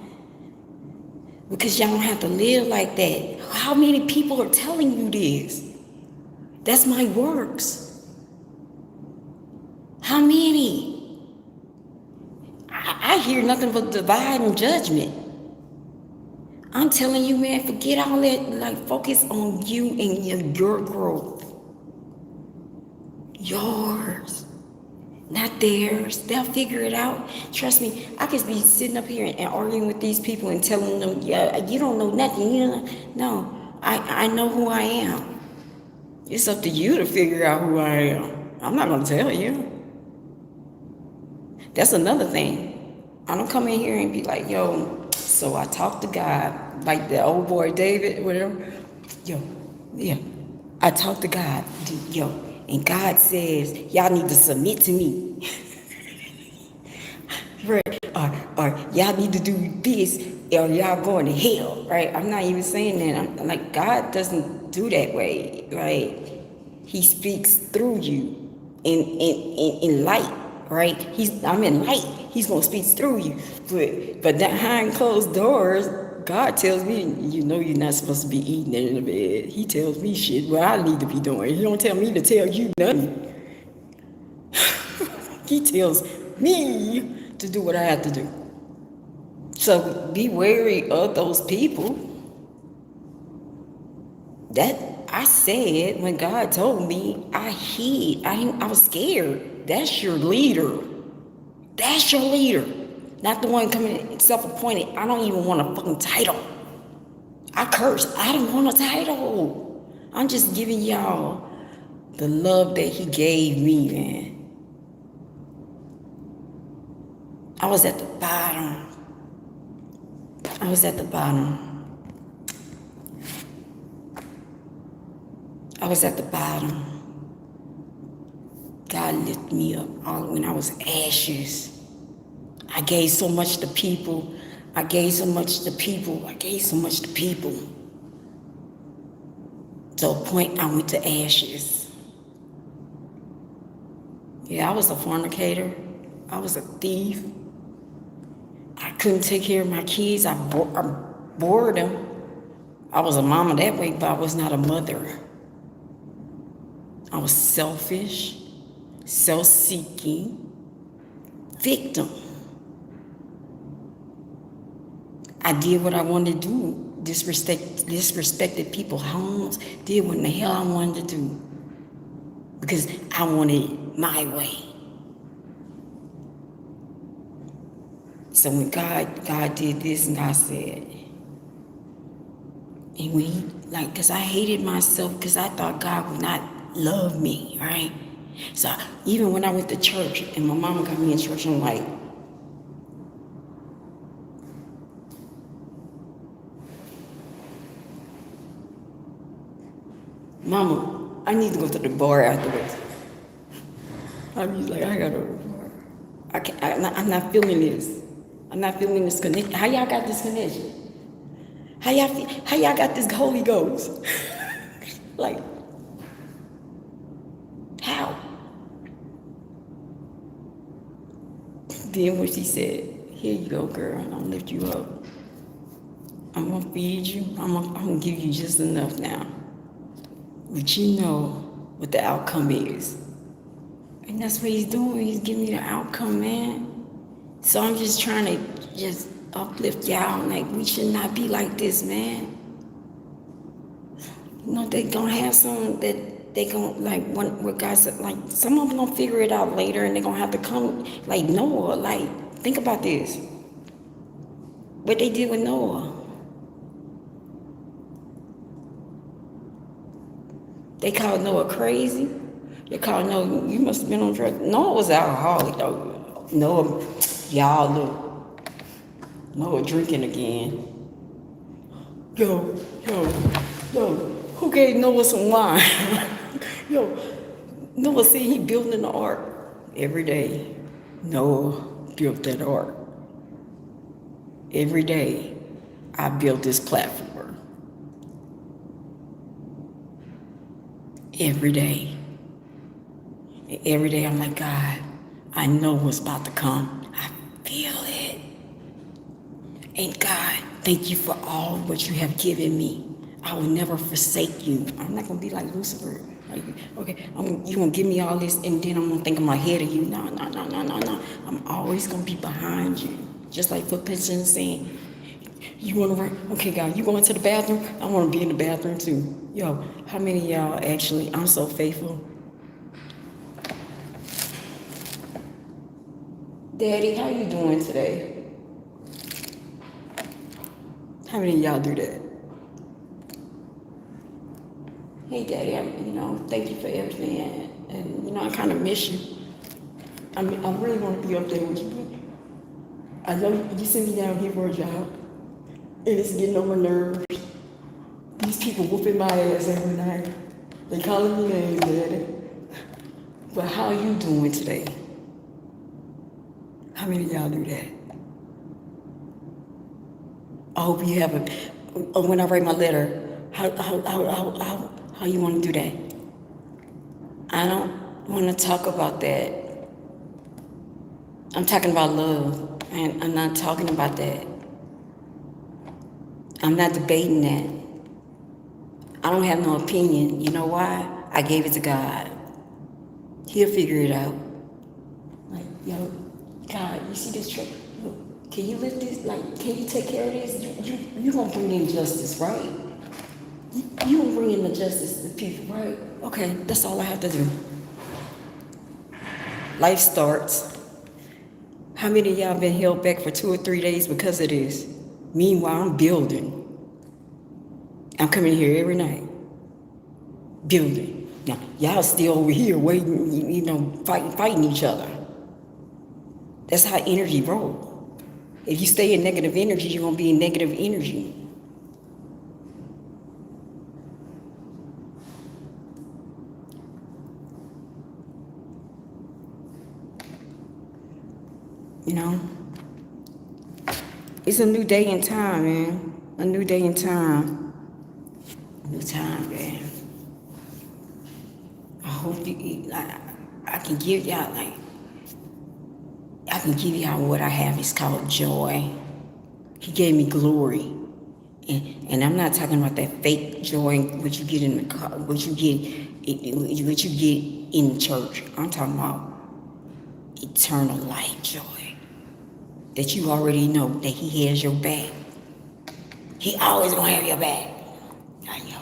Because y'all don't have to live like that. How many people are telling you this? That's my works. How many? I hear nothing but divide and judgment. I'm telling you, man, forget all that. Like, focus on you and your growth. Yours, not theirs. They'll figure it out. Trust me, I could be sitting up here and arguing with these people and telling them, yeah, you don't know nothing. You know, no, I know who I am. It's up to you to figure out who I am. I'm not going to tell you. That's another thing. I don't come in here and be like, yo, so I talk to God, like the old boy David, whatever. Yo, yeah, I talk to God, yo, and God says, y'all need to submit to me. Right? Or y'all need to do this, or y'all going to hell, right? I'm not even saying that. I'm like, God doesn't do that way, right? He speaks through you in light, right? I'm in light. He's gonna speak through you, but behind closed doors, God tells me, you know, you're not supposed to be eating in the bed. He tells me shit what I need to be doing. He don't tell me to tell you nothing. He tells me to do what I have to do. So be wary of those people. That I said when God told me, I hid. I was scared. That's your leader. That's your leader. Not the one coming self-appointed. I don't even want a fucking title. I curse. I don't want a title. I'm just giving y'all the love that he gave me, man. I was at the bottom. I was at the bottom. I was at the bottom. God lifted me up all when I was ashes. I gave so much to people. I gave so much to people. To a point I went to ashes. Yeah, I was a fornicator. I was a thief. I couldn't take care of my kids. I bored them. I was a mama that way, but I was not a mother. I was selfish, self-seeking, victim. I did what I wanted to do, disrespected people's homes, did what in the hell I wanted to do, because I wanted it my way. So when God did this, and God said, and because I hated myself, because I thought God would not love me, right? So even when I went to church, and my mama got me in church, I'm like, Mama, I need to go to the bar afterwards. I was like, I gotta go to the bar. I'm not feeling this. I'm not feeling this connection. How y'all got this connection? How y'all got this Holy Ghost? Like, how? Then when she said, here you go, girl, I'm gonna lift you up. I'm gonna feed you. I'm gonna give you just enough now. But you know what the outcome is. And that's what he's doing. He's giving me the outcome, man. So I'm just trying to just uplift y'all. Like, we should not be like this, man. You know, they gonna have some that they gonna, like, what God said, like, some of them gonna figure it out later, and they're gonna have to come, like Noah. Like, think about this. What they did with Noah. They called Noah crazy. They called Noah, you must have been on drugs. Noah was alcoholic, though. Noah, y'all look. Noah drinking again. Yo, who gave Noah some wine? Yo, Noah said he building the ark every day. Noah built that ark. Every day, I built this platform. Every day. Every day I'm like, God, I know what's about to come. I feel it. And God, thank you for all what you have given me. I will never forsake you. I'm not going to be like Lucifer. Like, okay, you're going to give me all this, and then I'm going to think I'm ahead of you. No. I'm always going to be behind you. Just like Footprints saying, you want to run? Okay, God, you going to the bathroom? I want to be in the bathroom too. Yo, how many of y'all actually, I'm so faithful. Daddy, how you doing today? How many of y'all do that? Hey, Daddy, thank you for everything. And I kind of miss you. I really want to be up there with you. I know you sent me down here for a job. And it's getting on my nerves. These people whooping my ass every night. They calling me names, Daddy. But how you doing today? How many of y'all do that? I hope you have when I write my letter, how you want to do that? I don't want to talk about that. I'm talking about love, and I'm not talking about that. I'm not debating that. I don't have no opinion. You know why? I gave it to God. He'll figure it out. Like, yo, God, you see this truck? Can you lift this? Like, can you take care of this? You gonna bring in justice, right? You gonna bring in the justice to people, right? Okay, that's all I have to do. Life starts. How many of y'all been held back for 2 or 3 days because of this? Meanwhile, I'm building. I'm coming here every night. Building. Now, y'all still over here waiting, fighting each other. That's how energy rolls. If you stay in negative energy, you're going to be in negative energy. You know? It's a new day and time, man. A new day and time. New time, man. I hope I can give y'all, I can give y'all what I have. It's called joy. He gave me glory. And I'm not talking about that fake joy, what you get in the car, what you get in church. I'm talking about eternal life joy. That you already know that he has your back. He always gonna have your back. I know.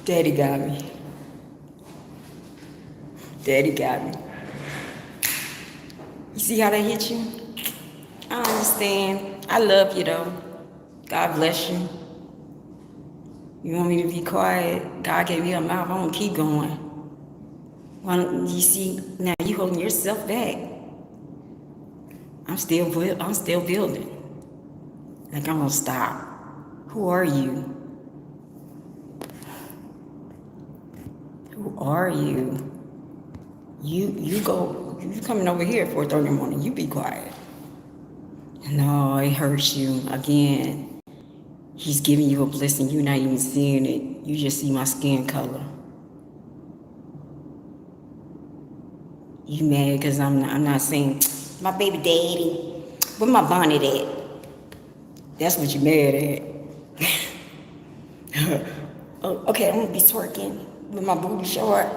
Daddy got me. Daddy got me. You see how that hit you? I understand. I love you though. God bless you. You want me to be quiet? God gave me a mouth. I'm gonna keep going. Why don't you see now you holding yourself back? I'm still building. Like I'm gonna stop. Who are you? Who are you? You coming over here at 4:30 in the morning, you be quiet. No, it hurts you. Again, he's giving you a blessing. You're not even seeing it. You just see my skin color. You mad because I'm not saying my baby daddy. Where my bonnet at? That's what you mad at. Oh, okay, I'm gonna be twerking with my booty short.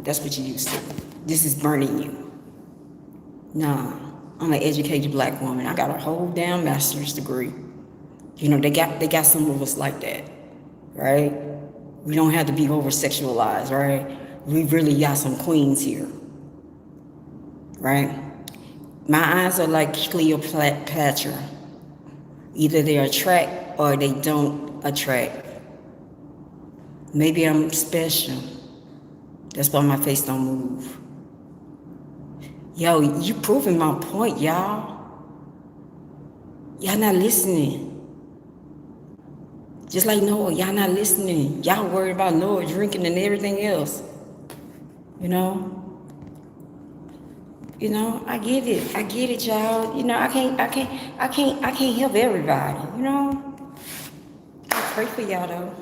That's what you used to. This is burning you. Nah, I'm an educated black woman. I got a whole damn master's degree. You know, they got some of us like that, right? We don't have to be over sexualized, right? We really got some queens here, right? My eyes are like Cleopatra. Either they attract or they don't attract. Maybe I'm special. That's why my face don't move. Yo, you proving my point, y'all. Y'all not listening. Just like Noah, y'all not listening. Y'all worried about Noah drinking and everything else. You know, I get it, y'all. You know, I can't help everybody. You know, I pray for y'all though.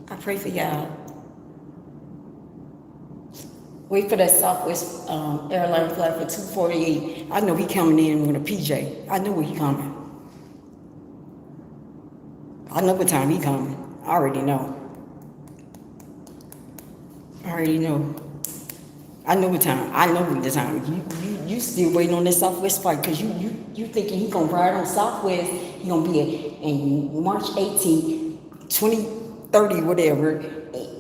I pray for y'all. Wait for that Southwest airline flight for 2:48. I know he coming in with a PJ. I know where he coming. I know what time he coming. I already know. I know what time. I know the time. You still waiting on that Southwest flight because you thinking he gonna ride on Southwest. He gonna be in March 18th, 2030, whatever.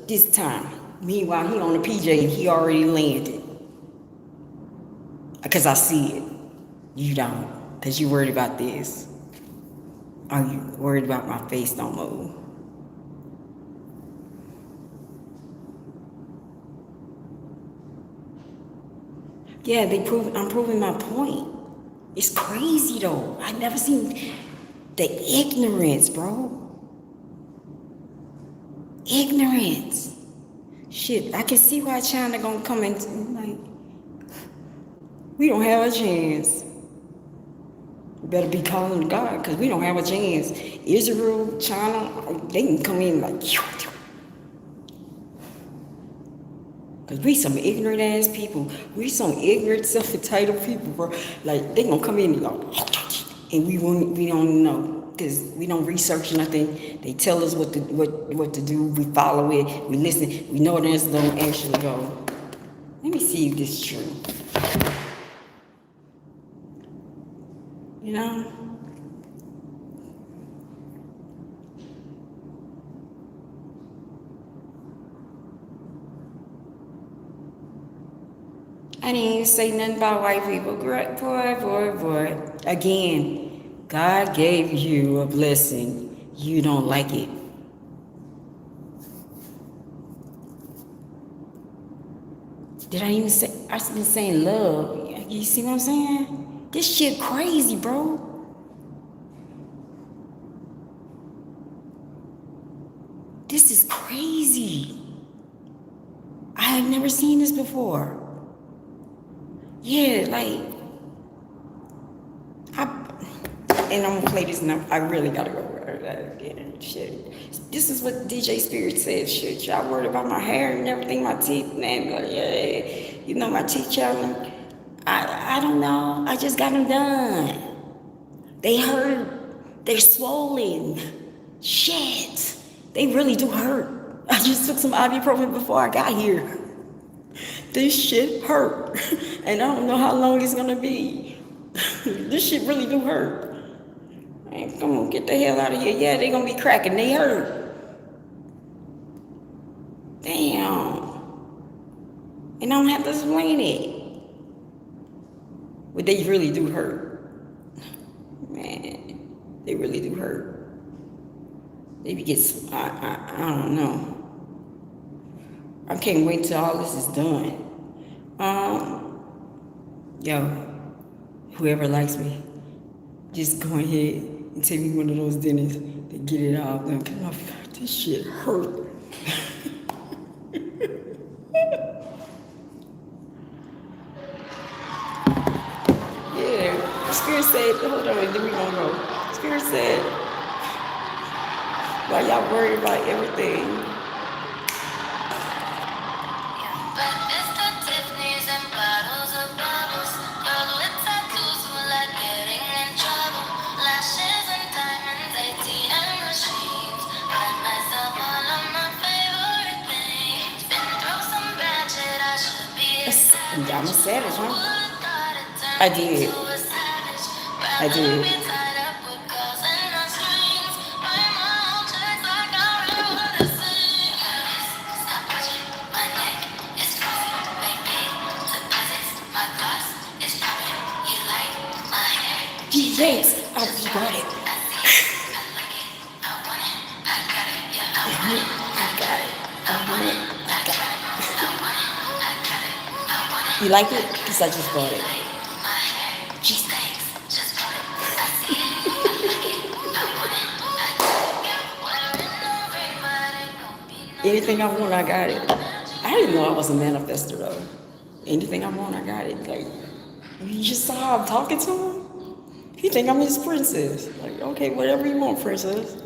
This time. Meanwhile, he on the PJ and he already landed. Because I see it. You don't. Because you worried about this. Are you worried about my face don't move? Yeah, I'm proving my point. It's crazy though. I never seen the ignorance, bro. Ignorance. Shit, I can see why China gonna come in. Like, we don't have a chance. We better be calling to God because we don't have a chance. Israel, China, they can come in like, because we some ignorant ass people. We some ignorant, self-entitled people, bro. Like, they gonna come in and we don't know. Because we don't research nothing. They tell us what to do. We follow it. We listen. We know the answer don't actually go. Let me see if this is true. You know? I didn't even say nothing about white people. Boy. Again, God gave you a blessing. You don't like it. Did I even say, I've been saying love. You see what I'm saying? This shit crazy, bro. This is crazy. I have never seen this before. Yeah, like, and I'm gonna play this now. I really gotta go. Shit. This is what DJ Spirit says. Shit, y'all worried about my hair and everything, my teeth, man. Like, yeah, you know, my teeth challenge. I don't know. I just got them done. They hurt. They're swollen. Shit. They really do hurt. I just took some ibuprofen before I got here. This shit hurt. And I don't know how long it's gonna be. This shit really do hurt. Man, come on, get the hell out of here. Yeah, they gonna be cracking. They hurt. Damn. And I don't have to explain it. But they really do hurt. Man, they really do hurt. They get, I don't know. I can't wait till all this is done. Yo, whoever likes me, just go ahead and take me one of those dinners to get it all done. Cause this shit hurt. Yeah, Spirit said, hold on, then we gonna go. Spirit said, while y'all worried about everything. I'm a savage, huh? I did. Yes, I got it. You like it? Because I just bought it. Jeez, anything I want, I got it. I didn't know I was a manifester though. Anything I want, I got it. Like, you just saw how I'm talking to him? He think I'm his princess. Like, okay, whatever you want, princess.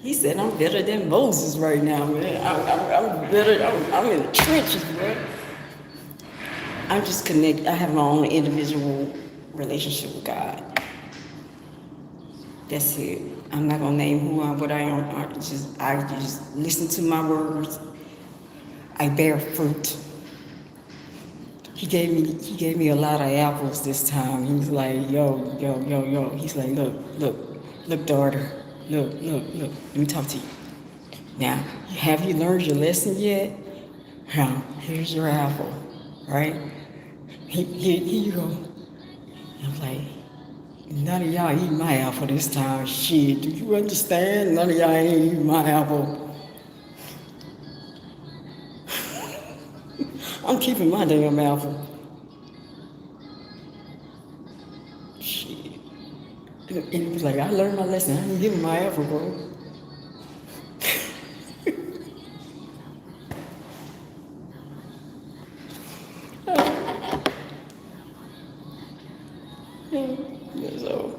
He said, I'm better than Moses right now, man. I'm better. I'm in the trenches, bro. I'm just connected. I have my own individual relationship with God. That's it. I'm not gonna name who I'm, what I am. I just listen to my words. I bear fruit. He gave me a lot of apples this time. He was like, yo. He's like, look, daughter. Look. Let me talk to you. Now, have you learned your lesson yet? Here's your apple, right? Here you go. I'm like, none of y'all eat my apple this time. Shit, do you understand? None of y'all ain't eating my apple. I'm keeping my damn apple. Shit. And he was like, I learned my lesson. I ain't giving my apple, bro. So,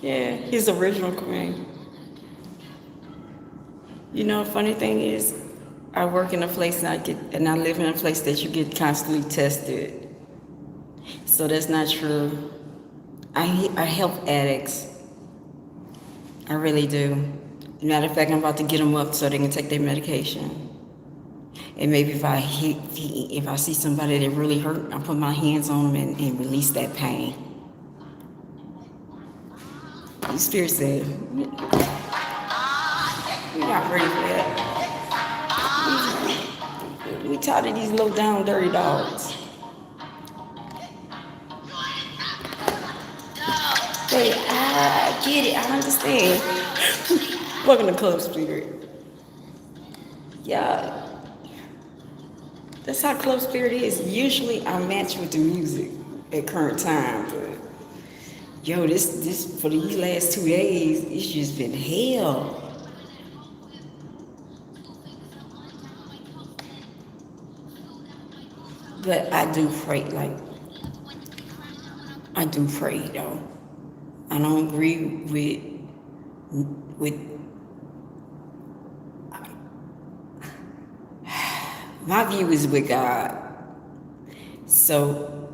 yeah, his original queen. You know, funny thing is, I work in a place and I live in a place that you get constantly tested. So that's not true. I help addicts. I really do. Matter of fact, I'm about to get them up so they can take their medication. And maybe if I see somebody that really hurt, I put my hands on them and release that pain. The Spirit said, we're not ready for that. We tired of these low down dirty dogs. Hey, I get it, I understand. Welcome to Club Spirit. Yeah, that's how Club Spirit is. Usually I match with the music at current time, but yo, this for these last 2 days, it's just been hell. But I do pray though. I don't agree with my view is with God. So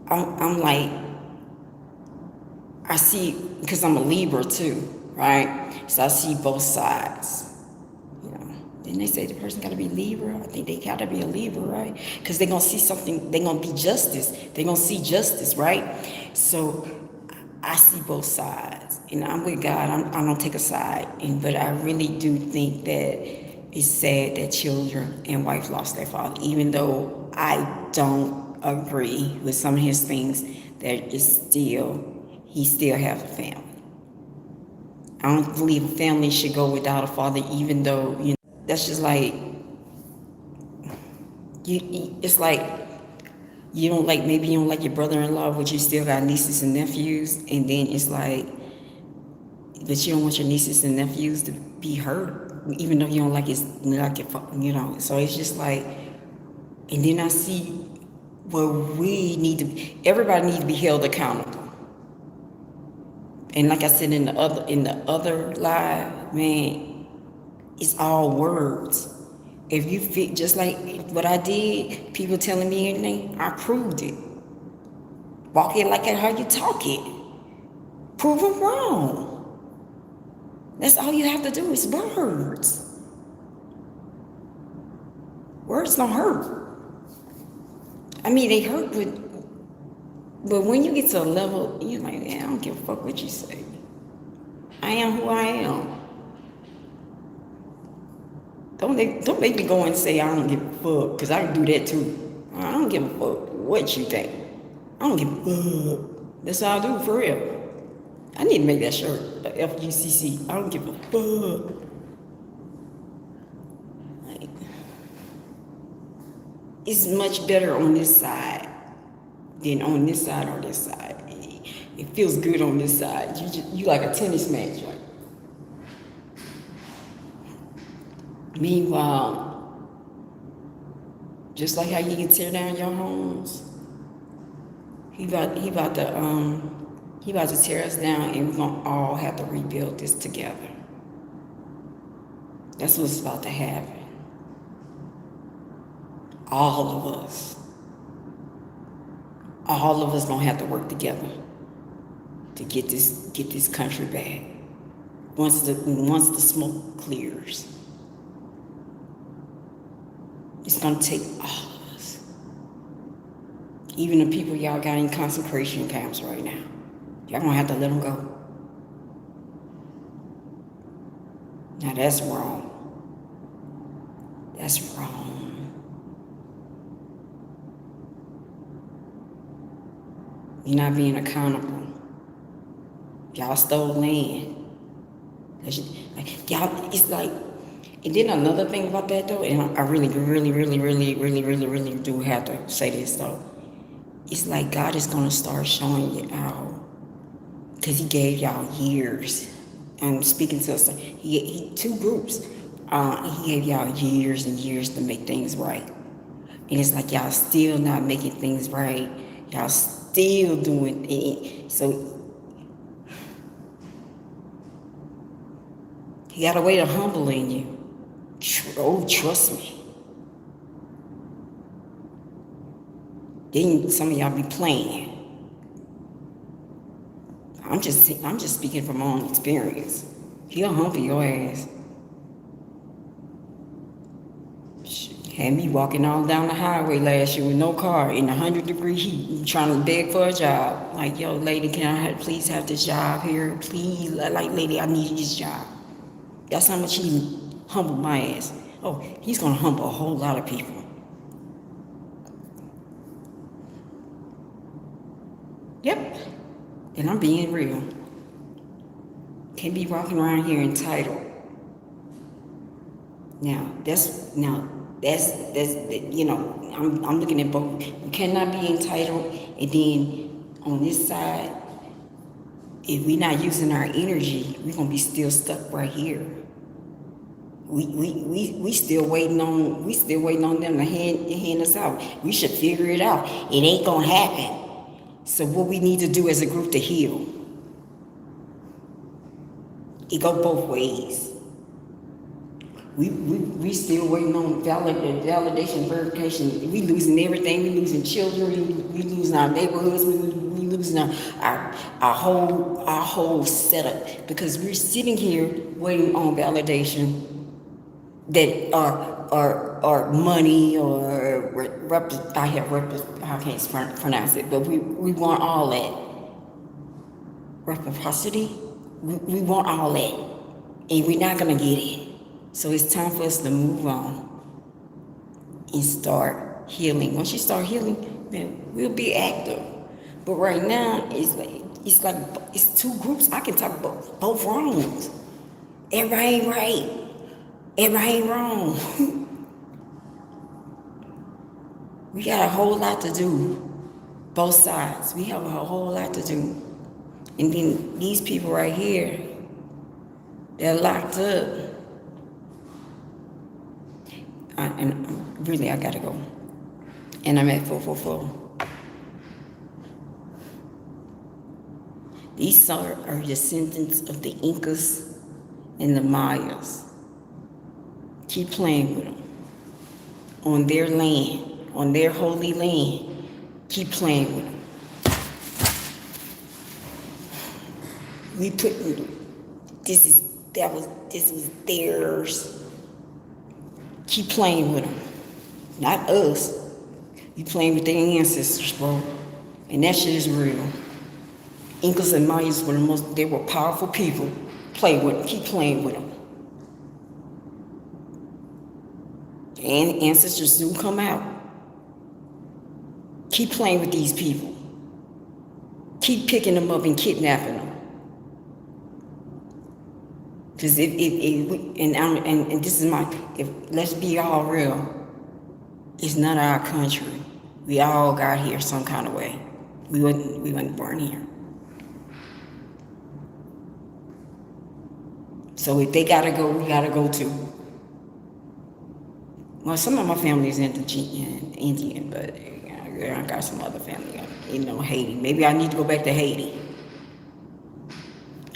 I'm like, I see, because I'm a Libra too, right? So I see both sides. You know, didn't they say the person got to be Libra? I think they got to be a Libra, right? Because they're gonna see something. They're gonna be justice. They're gonna see justice, right? So I see both sides, and I'm with God. I don't take a side, but I really do think that it's sad that children and wife lost their father, even though I don't agree with some of his things. That is still, he still has a family. I don't believe a family should go without a father, even though, that's just like, it's like, maybe you don't like your brother-in-law, but you still got nieces and nephews, and then it's like, but you don't want your nieces and nephews to be hurt, even though you don't like it, so it's just like, and then I see where everybody needs to be held accountable. And like I said in the other live, man, it's all words. If you fit, just like what I did, people telling me anything, I proved it. Walk it like how you talk it. Prove them wrong. That's all you have to do is words. Words don't hurt. I mean, they hurt, but when you get to a level, you're like, I don't give a fuck what you say. I am who I am. Don't make me go and say I don't give a fuck, because I can do that too. I don't give a fuck what you think. I don't give a fuck. That's all I do, for real. I need to make that shirt, FUCC. I don't give a fuck. Like, it's much better on this side than on this side or this side. It feels good on this side. You like a tennis match, right? Meanwhile, just like how you can tear down your homes, he about to tear us down, and we're gonna all have to rebuild this together. That's what's about to happen. All of us gonna have to work together to get this country back. Once the smoke clears, it's gonna take all of us. Even the people y'all got in concentration camps right now, y'all gonna have to let them go. Now that's wrong. That's wrong. You're not being accountable. Y'all stole land. Y'all, it's like, and then another thing about that though, and I really do have to say this though. It's like God is gonna start showing you out, because He gave y'all years. And speaking to us, he two groups. He gave y'all years and years to make things right, and it's like y'all still not making things right. Y'all still doing it. So He got a way of humbling you. Oh, trust me. Then some of y'all be playing. I'm just speaking from my own experience. He'll humble your ass. Had me walking all down the highway last year with no car in 100-degree heat, trying to beg for a job. Like, yo, lady, can I please have this job here? Please, like, lady, I need this job. That's how much He humbled my ass. Oh, He's gonna humble a whole lot of people. Yep. And I'm being real. Can't be walking around here entitled. That's I'm looking at both. You cannot be entitled, and then on this side, if we're not using our energy, we're gonna be still stuck right here. We still waiting on them to hand us out. We should figure it out. It ain't gonna happen. So what we need to do as a group to heal. It go both ways. We still waiting on validation, verification. We losing everything. We losing children. We losing our neighborhoods. We losing our whole setup because we're sitting here waiting on validation that are money or I can't pronounce it, but we want all that reciprocity. We want all that, and we're not gonna get it. So it's time for us to move on and start healing. Once you start healing, then we'll be active. But right now, it's two groups. I can talk about both wrongs. Everybody ain't right. Everybody ain't wrong. We got a whole lot to do. Both sides. We have a whole lot to do. And then these people right here, they're locked up. And really, I gotta go. And I'm at 444. These are descendants of the Incas and the Mayas. Keep playing with them. On their land, on their holy land, keep playing with them. We put this was theirs. Keep playing with them. Not us. You playing with their ancestors, bro. And that shit is real. Incas and Mayas they were powerful people. Play with them. Keep playing with them. And ancestors do come out. Keep playing with these people. Keep picking them up and kidnapping them. Because let's be all real, it's not our country. We all got here some kind of way. We wasn't born here. So if they gotta go, we gotta go too. Well, some of my family is Indian, but I got some other family, Haiti. Maybe I need to go back to Haiti.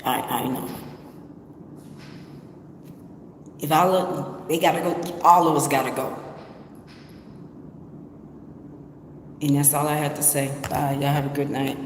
I know. If they gotta go, all of us gotta go. And that's all I have to say. Bye. Y'all have a good night.